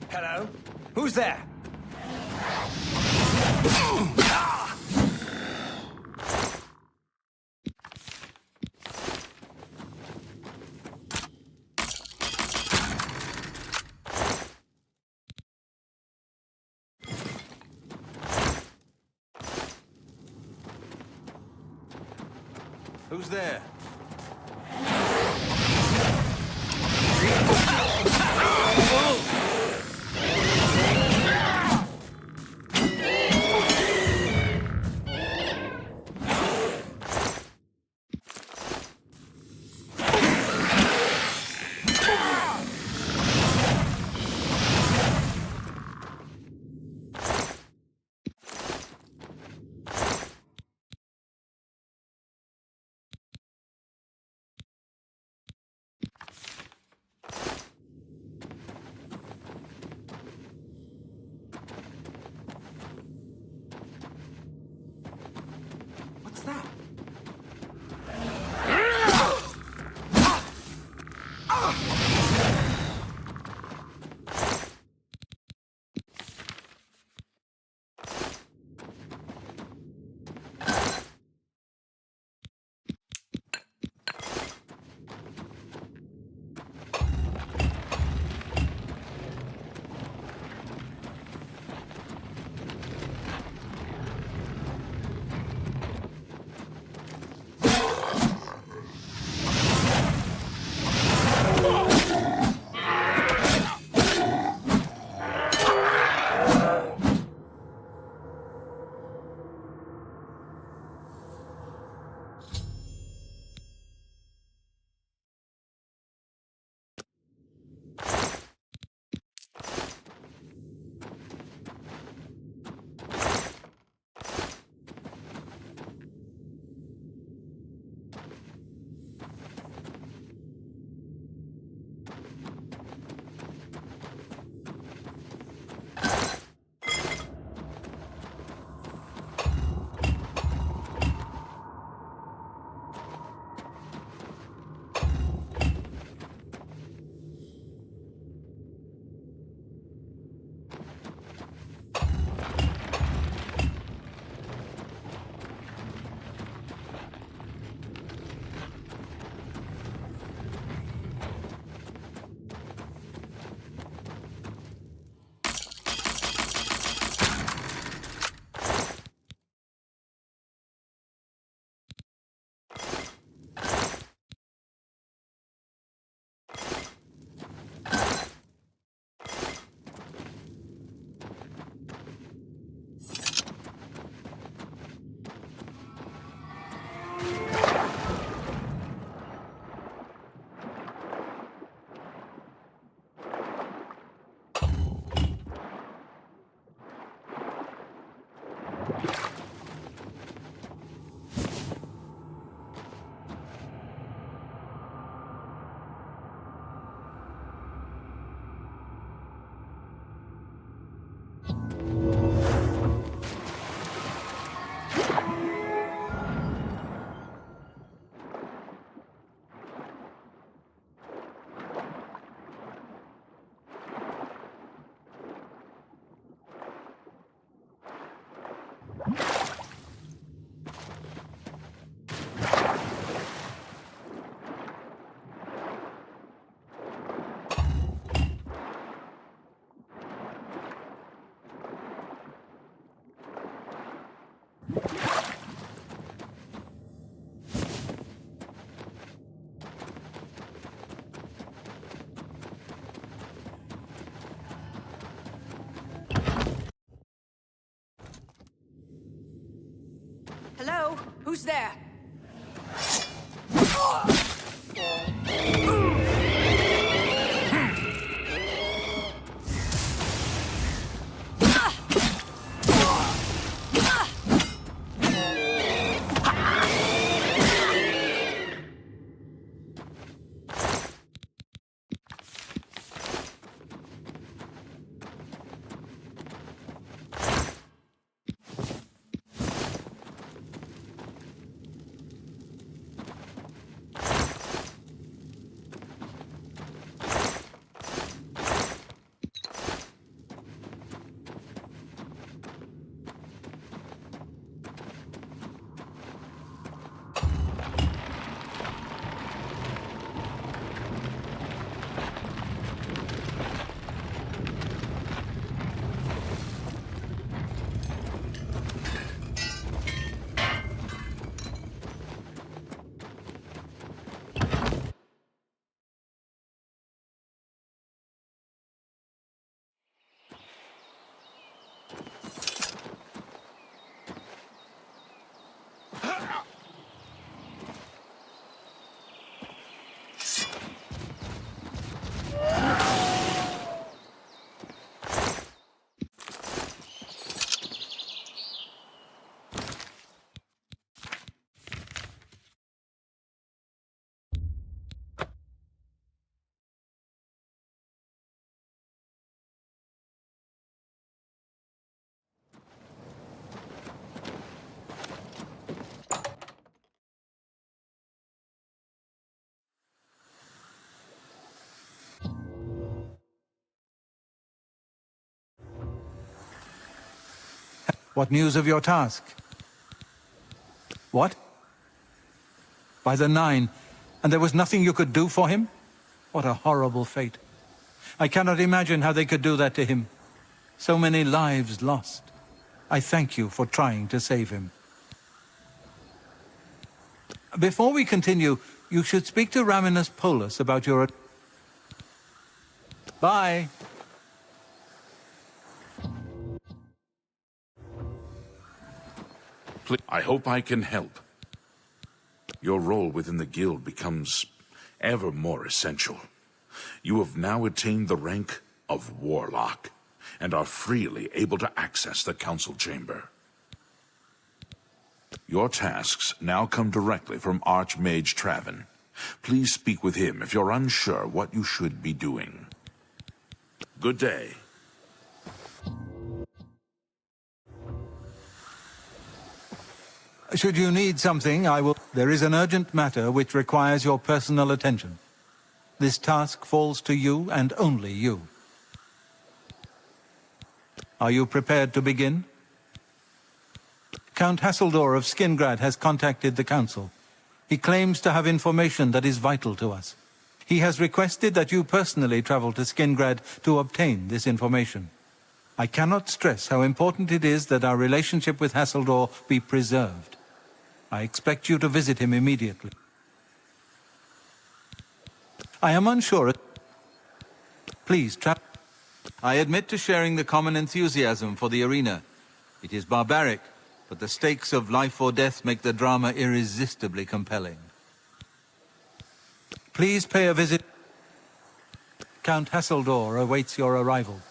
Hello? Who's there? Who's there? Hello? Who's there? What news of your task? What? By the 9, and there was nothing you could do for him? What a horrible fate. I cannot imagine how they could do that to him. So many lives lost. I thank you for trying to save him. Before we continue, you should speak to Raminus Polus about your... Bye. I hope I can help. Your role within the guild becomes ever more essential. You have now attained the rank of Warlock, and are freely able to access the council chamber. Your tasks now come directly from Archmage Traven. Please speak with him if you're unsure what you should be doing. Good day. Should you need something, I will... There is an urgent matter which requires your personal attention. This task falls to you and only you. Are you prepared to begin? Count Hasseldor of Skingrad has contacted the council. He claims to have information that is vital to us. He has requested that you personally travel to Skingrad to obtain this information. I cannot stress how important it is that our relationship with Hasseldor be preserved. I expect you to visit him immediately. I am unsure. Please, I admit to sharing the common enthusiasm for the arena. It is barbaric, but the stakes of life or death make the drama irresistibly compelling. Please pay a visit. Count Hasseldor awaits your arrival.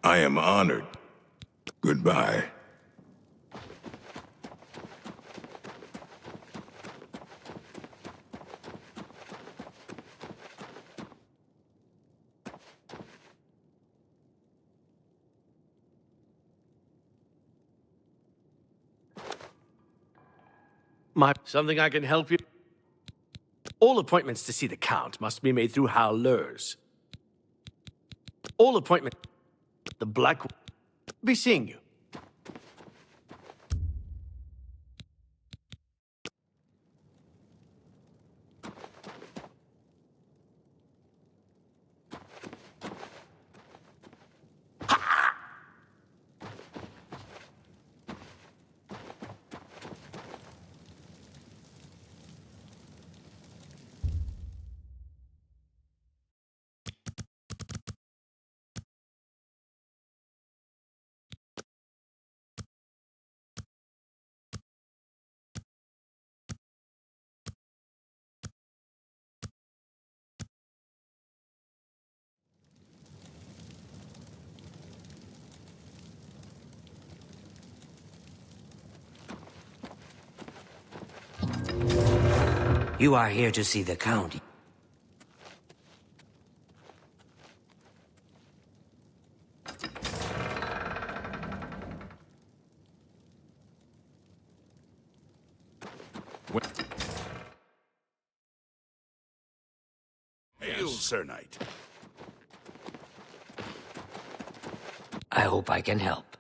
I am honored. Goodbye. Something I can help you? All appointments to see the Count must be made through howlers. All appointments... The Black... Be seeing you. You are here to see the Count. Hail, Sir Knight. I hope I can help.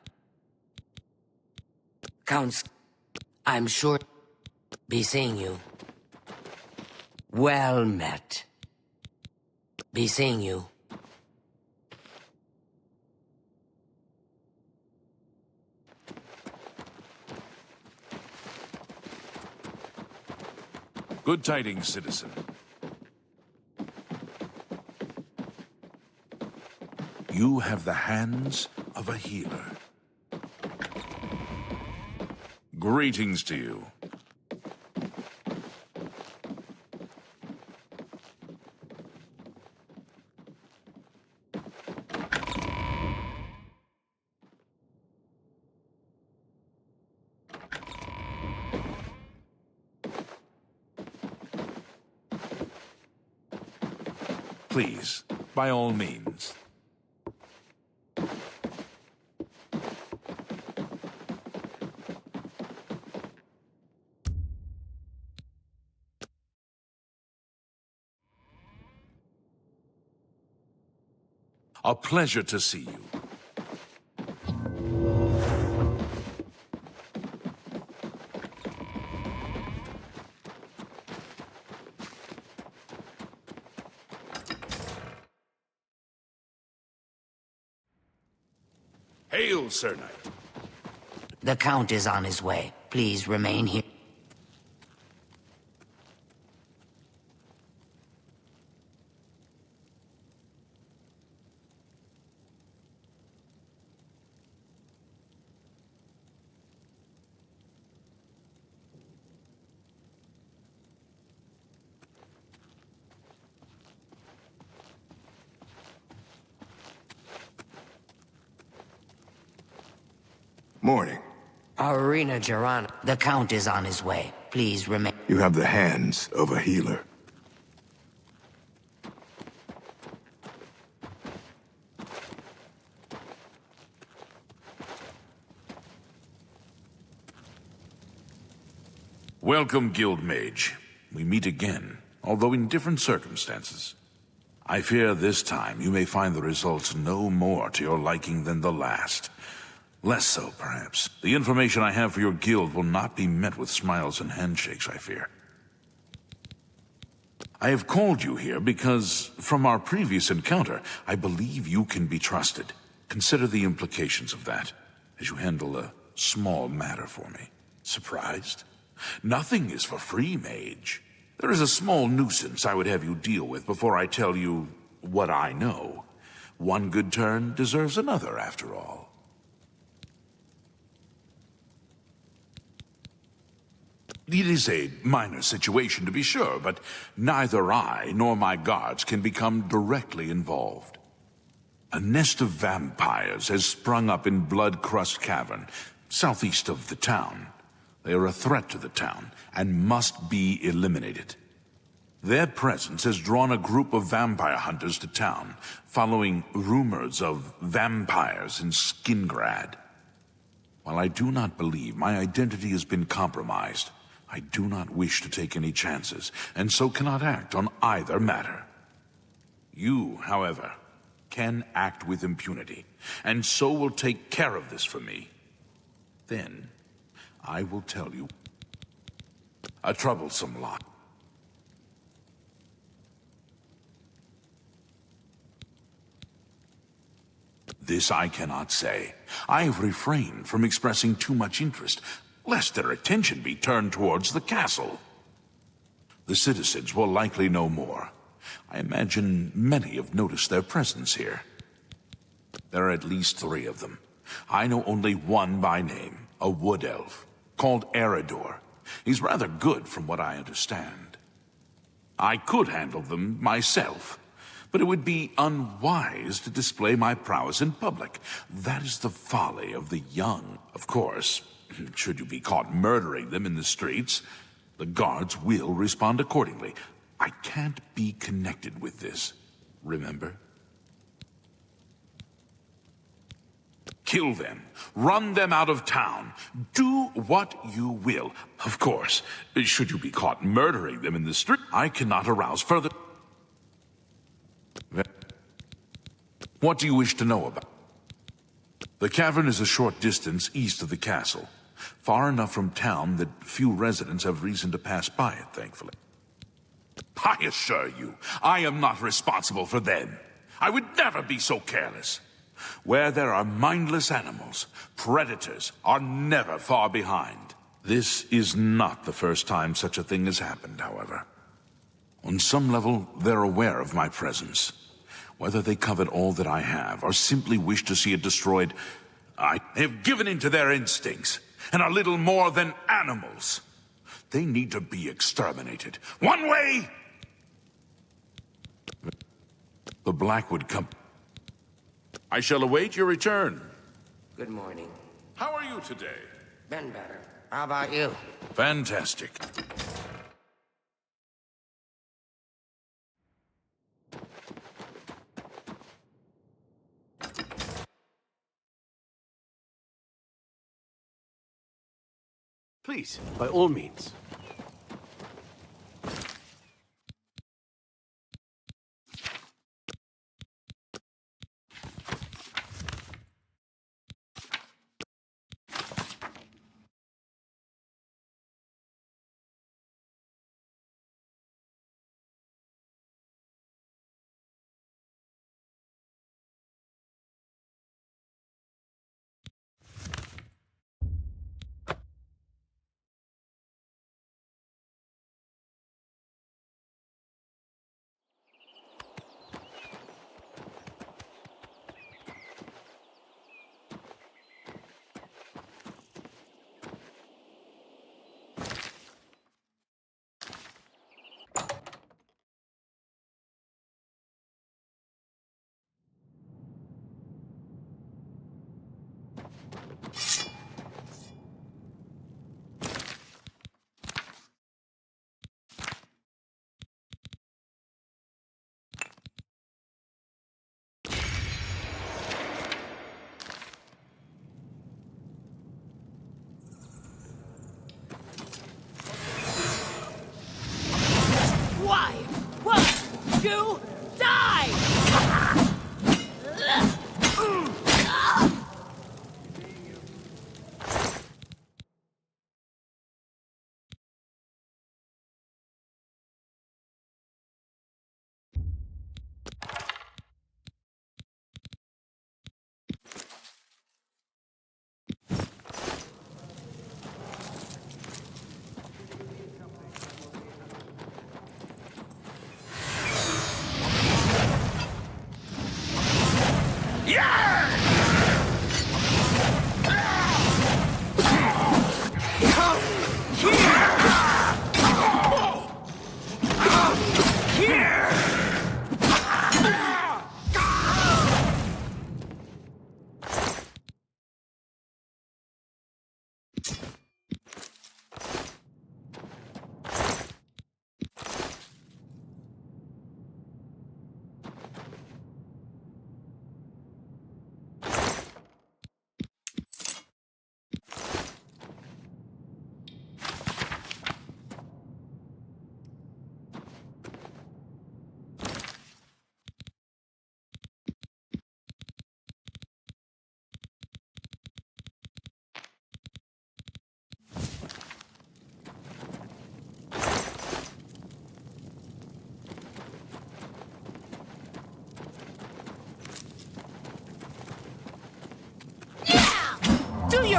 Counts, I'm sure be seeing you. Well met. Be seeing you. Good tidings, citizen. You have the hands of a healer. Greetings to you. Please, by all means. A pleasure to see you. Hail, Sir Knight. The Count is on his way. Please remain here. Morning. Arena Jeanne. The Count is on his way. Please remain. You have the hands of a healer. Welcome, Guild Mage. We meet again, although in different circumstances. I fear this time you may find the results no more to your liking than the last. Less so, perhaps. The information I have for your guild will not be met with smiles and handshakes, I fear. I have called you here because, from our previous encounter, I believe you can be trusted. Consider the implications of that, as you handle a small matter for me. Surprised? Nothing is for free, Mage. There is a small nuisance I would have you deal with before I tell you what I know. One good turn deserves another, after all. It is a minor situation, to be sure, but neither I nor my guards can become directly involved. A nest of vampires has sprung up in Blood-Crust Cavern, southeast of the town. They are a threat to the town, and must be eliminated. Their presence has drawn a group of vampire hunters to town, following rumors of vampires in Skingrad. While I do not believe my identity has been compromised, I do not wish to take any chances, and so cannot act on either matter. You, however, can act with impunity, and so will take care of this for me. Then, I will tell you a troublesome lot. This I cannot say. I have refrained from expressing too much interest, lest their attention be turned towards the castle. The citizens will likely know more. I imagine many have noticed their presence here. There are at least 3 of them. I know only one by name, a wood elf, called Erador. He's rather good from what I understand. I could handle them myself, but it would be unwise to display my prowess in public. That is the folly of the young. Of course, should you be caught murdering them in the streets, the guards will respond accordingly. I can't be connected with this, remember? Kill them. Run them out of town. Do what you will. Of course, should you be caught murdering them in the street, I cannot arouse further... What do you wish to know about? The cavern is a short distance east of the castle, far enough from town that few residents have reason to pass by it, thankfully. I assure you, I am not responsible for them. I would never be so careless. Where there are mindless animals, predators are never far behind. This is not the first time such a thing has happened, however. On some level, they're aware of my presence. Whether they covet all that I have, or simply wish to see it destroyed, I have given in to their instincts, and are little more than animals. They need to be exterminated. One way! The Blackwood Company. I shall await your return. Good morning. How are you today? Been better. How about you? Fantastic. Please, by all means. Why won't you die?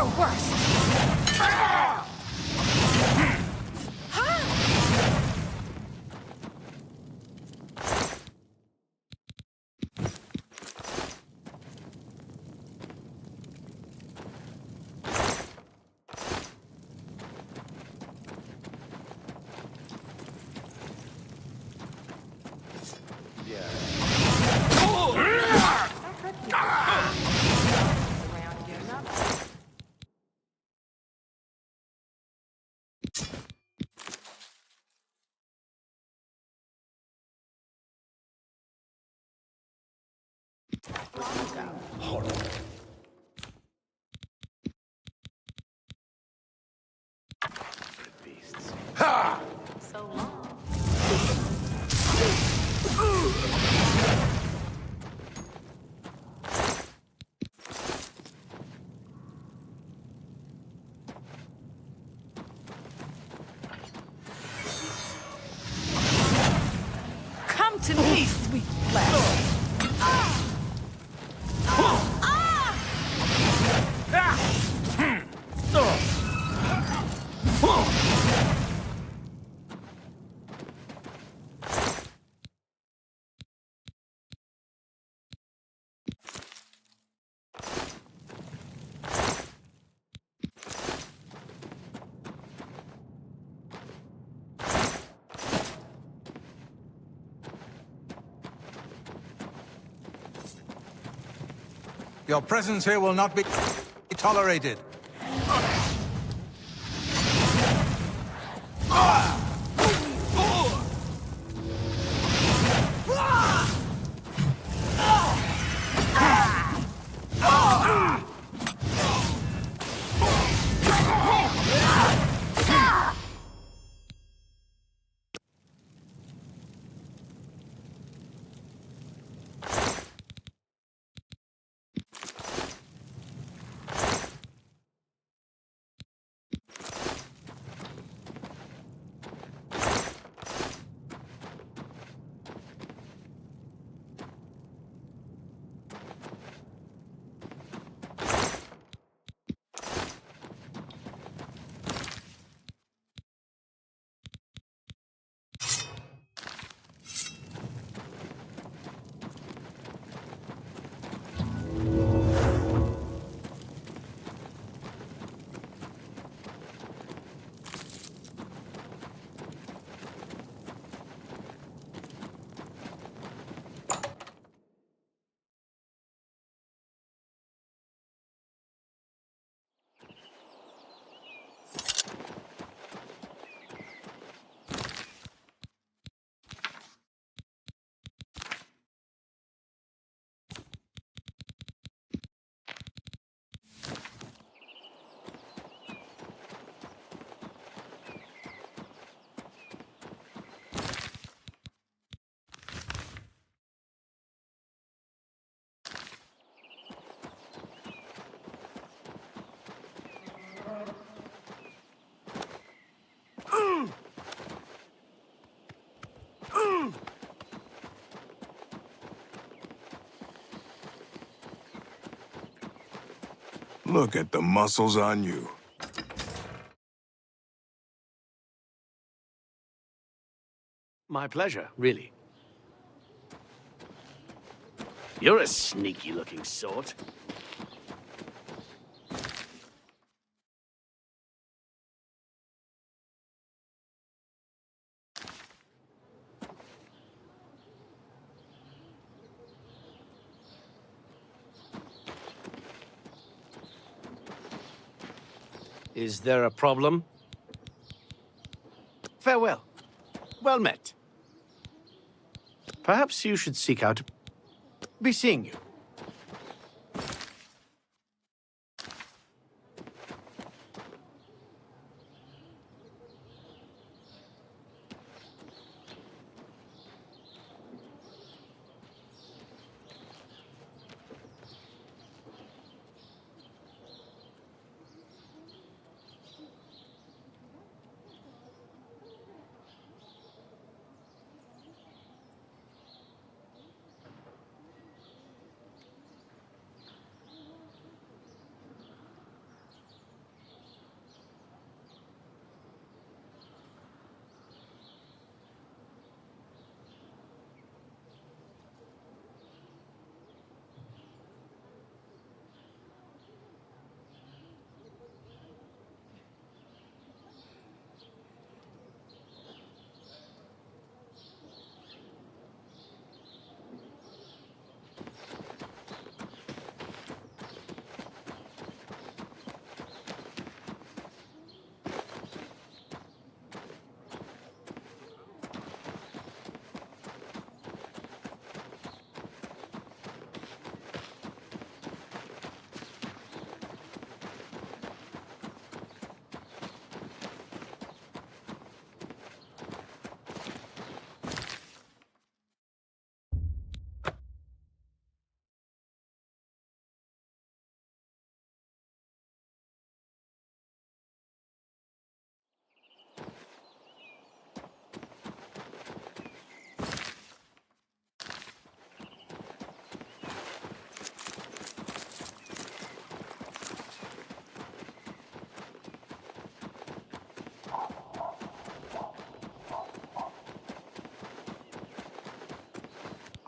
your worst! Come to me, sweet flesh! Your presence here will not be tolerated. Look at the muscles on you. My pleasure, really. You're a sneaky-looking sort. Is there a problem? Farewell. Well met. Perhaps you should seek out... Be seeing you.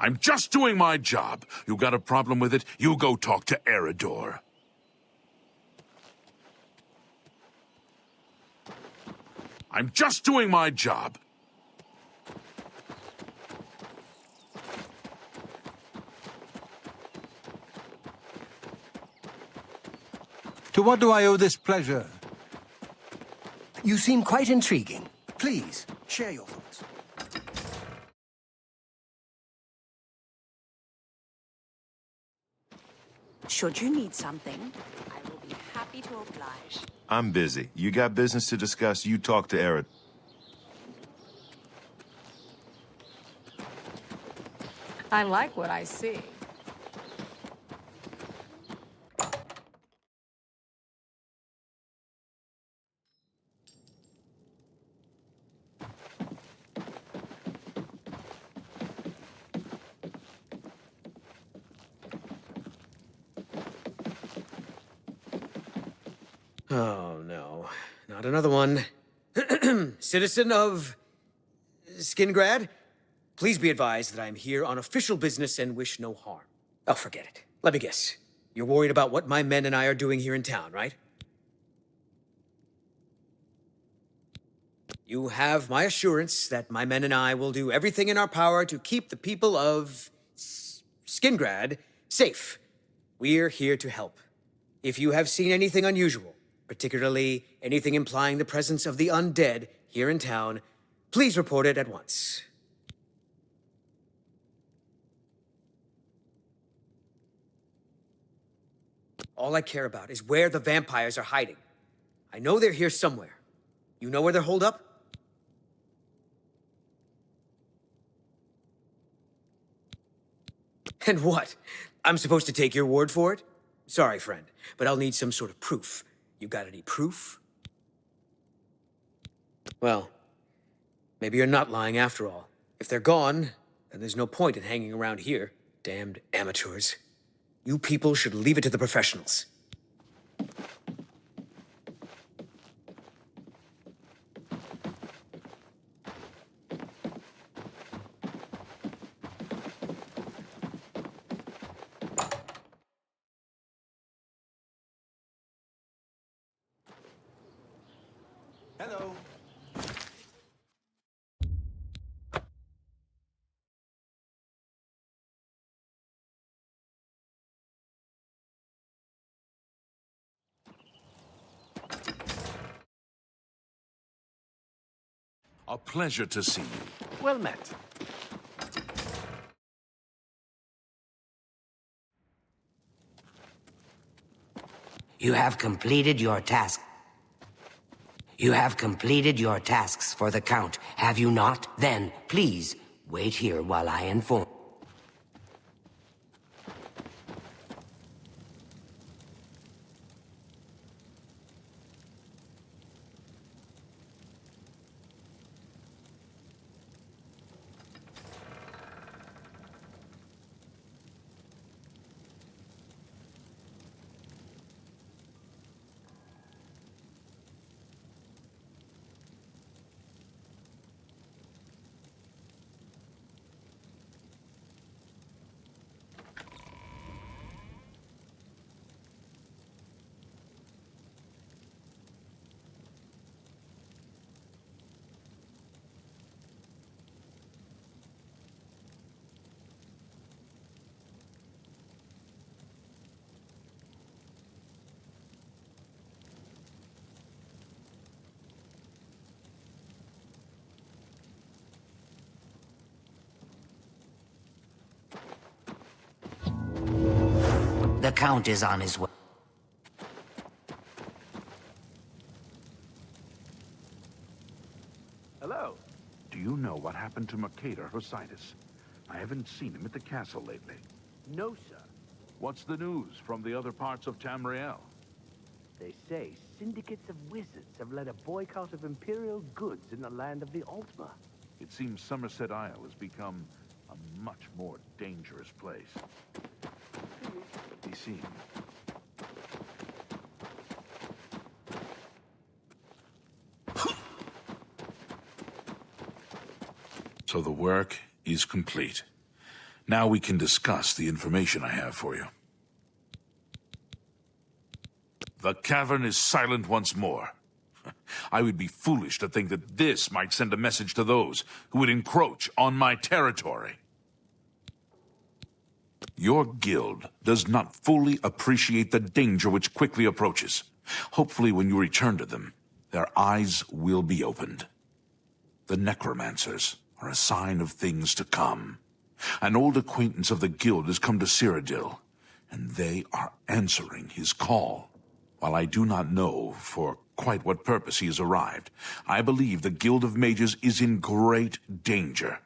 I'm just doing my job. You got a problem with it? You go talk to Eridor. I'm just doing my job. To what do I owe this pleasure? You seem quite intriguing. Please, share your thoughts. Should you need something, I will be happy to oblige. I'm busy. You got business to discuss, you talk to Erid. I like what I see. Oh, no. Not another one. Citizen of Skingrad, please be advised that I am here on official business and wish no harm. Oh, forget it. Let me guess. You're worried about what my men and I are doing here in town, right? You have my assurance that my men and I will do everything in our power to keep the people of Skingrad safe. We're here to help. If you have seen anything unusual, particularly anything implying the presence of the undead here in town, please report it at once. All I care about is where the vampires are hiding. I know they're here somewhere. You know where they're holed up? And what? I'm supposed to take your word for it? Sorry, friend, but I'll need some sort of proof. You got any proof? Well, maybe you're not lying after all. If they're gone, then there's no point in hanging around here. Damned amateurs. You people should leave it to the professionals. Hello. A pleasure to see you. Well met. You have completed your task. You have completed your tasks for the Count, have you not? Then, please, wait here while I inform. The Count is on his way. Hello. Do you know what happened to Mercator Hositis? I haven't seen him at the castle lately. No, sir. What's the news from the other parts of Tamriel? They say syndicates of wizards have led a boycott of Imperial goods in the land of the Altma. It seems Somerset Isle has become a much more dangerous place. Be seen. So the work is complete. Now we can discuss the information I have for you. The cavern is silent once more. I would be foolish to think that this might send a message to those who would encroach on my territory. Your guild does not fully appreciate the danger which quickly approaches. Hopefully, when you return to them, their eyes will be opened. The Necromancers are a sign of things to come. An old acquaintance of the guild has come to Cyrodiil, and they are answering his call. While I do not know for quite what purpose he has arrived, I believe the Guild of Mages is in great danger.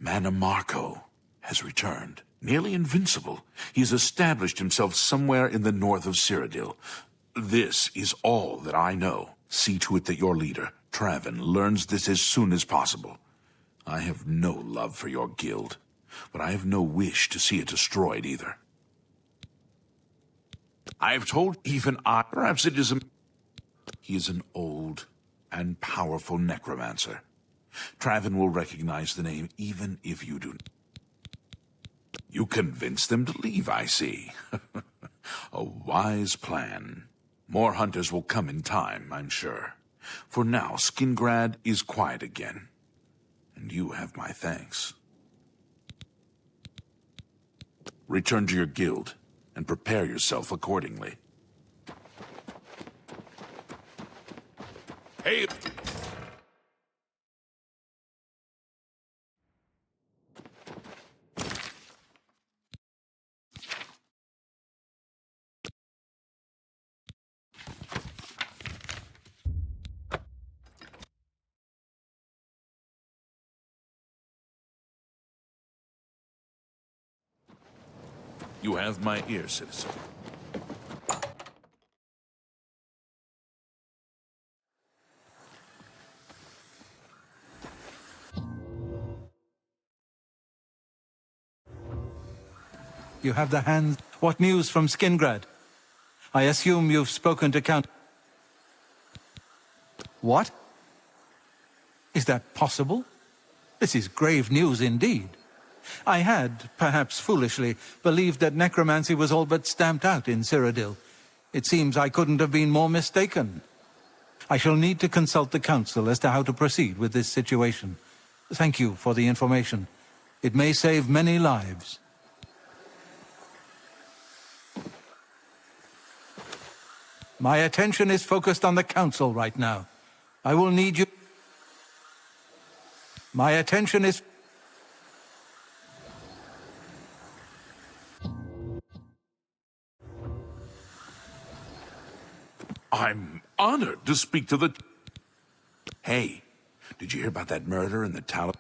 Mannimarco has returned. Nearly invincible, he has established himself somewhere in the north of Cyrodiil. This is all that I know. See to it that your leader, Traven, learns this as soon as possible. I have no love for your guild, but I have no wish to see it destroyed either. I have told even I, perhaps it is he is an old and powerful necromancer. Traven will recognize the name even if you do. You convinced them to leave, I see. A wise plan. More hunters will come in time, I'm sure. For now, Skingrad is quiet again. And you have my thanks. Return to your guild, and prepare yourself accordingly. Hey! You have my ear, citizen. You have the hands. What news from Skingrad? I assume you've spoken to Count... What? Is that possible? This is grave news indeed. I had, perhaps foolishly, believed that necromancy was all but stamped out in Cyrodiil. It seems I couldn't have been more mistaken. I shall need to consult the council as to how to proceed with this situation. Thank you for the information. It may save many lives. My attention is focused on the council right now. I will need you... My attention is... I'm honored to speak to the... Hey, did you hear about that murder in the tower?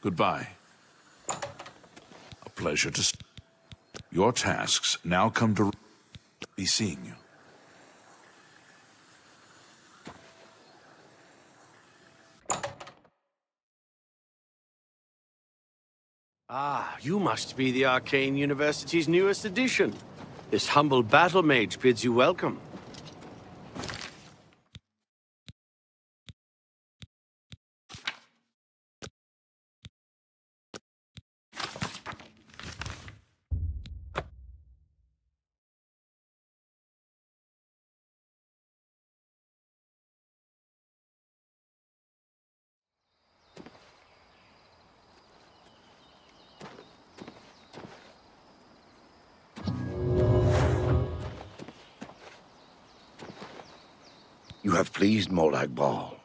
Goodbye. A pleasure to... Your tasks now come to... be seeing you. Ah, you must be the Arcane University's newest addition. This humble battle mage bids you welcome. You have pleased Molag Bal.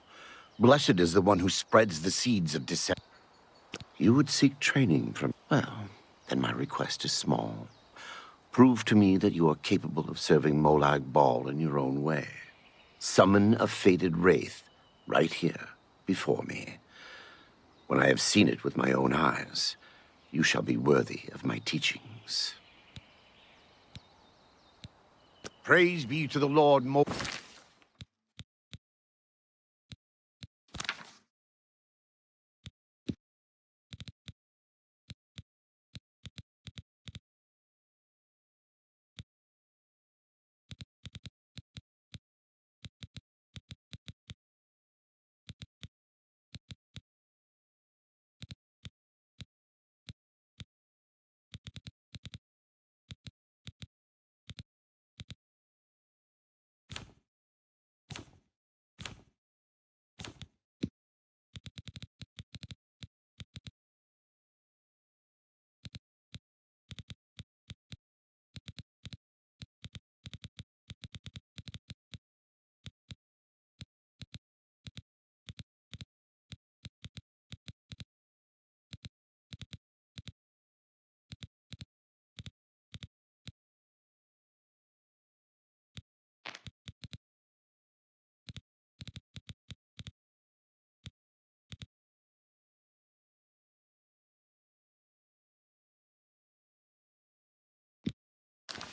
Blessed is the one who spreads the seeds of dissent. You would seek training from... Well, then my request is small. Prove to me that you are capable of serving Molag Bal in your own way. Summon a fated wraith right here before me. When I have seen it with my own eyes, you shall be worthy of my teachings. Praise be to the Lord Mo...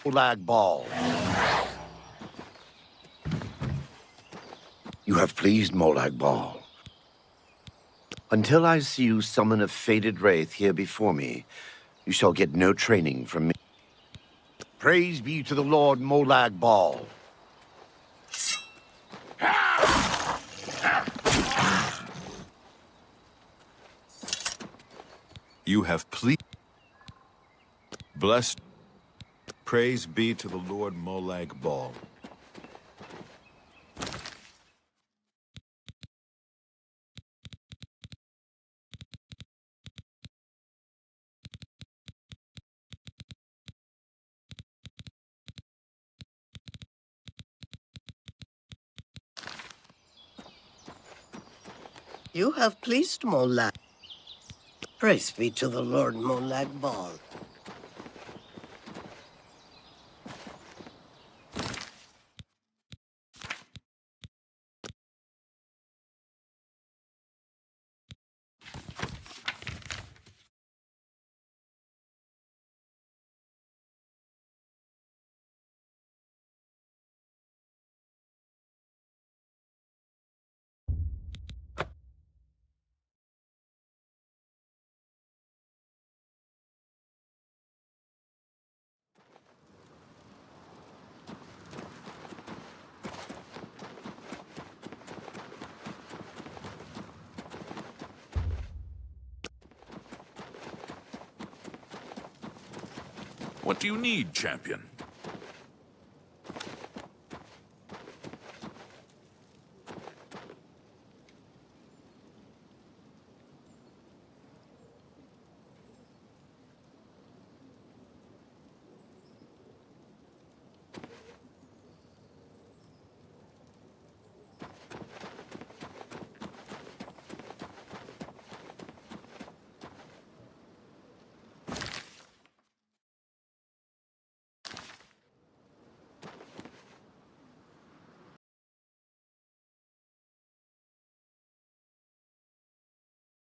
Molag Bal. You have pleased Molag Bal. Until I see you summon a fated wraith here before me, you shall get no training from me. Praise be to the Lord Molag Bal. You have pleased. Blessed. Praise be to the Lord Molag Bal. You have pleased Molag. Praise be to the Lord Molag Bal. What do you need, champion?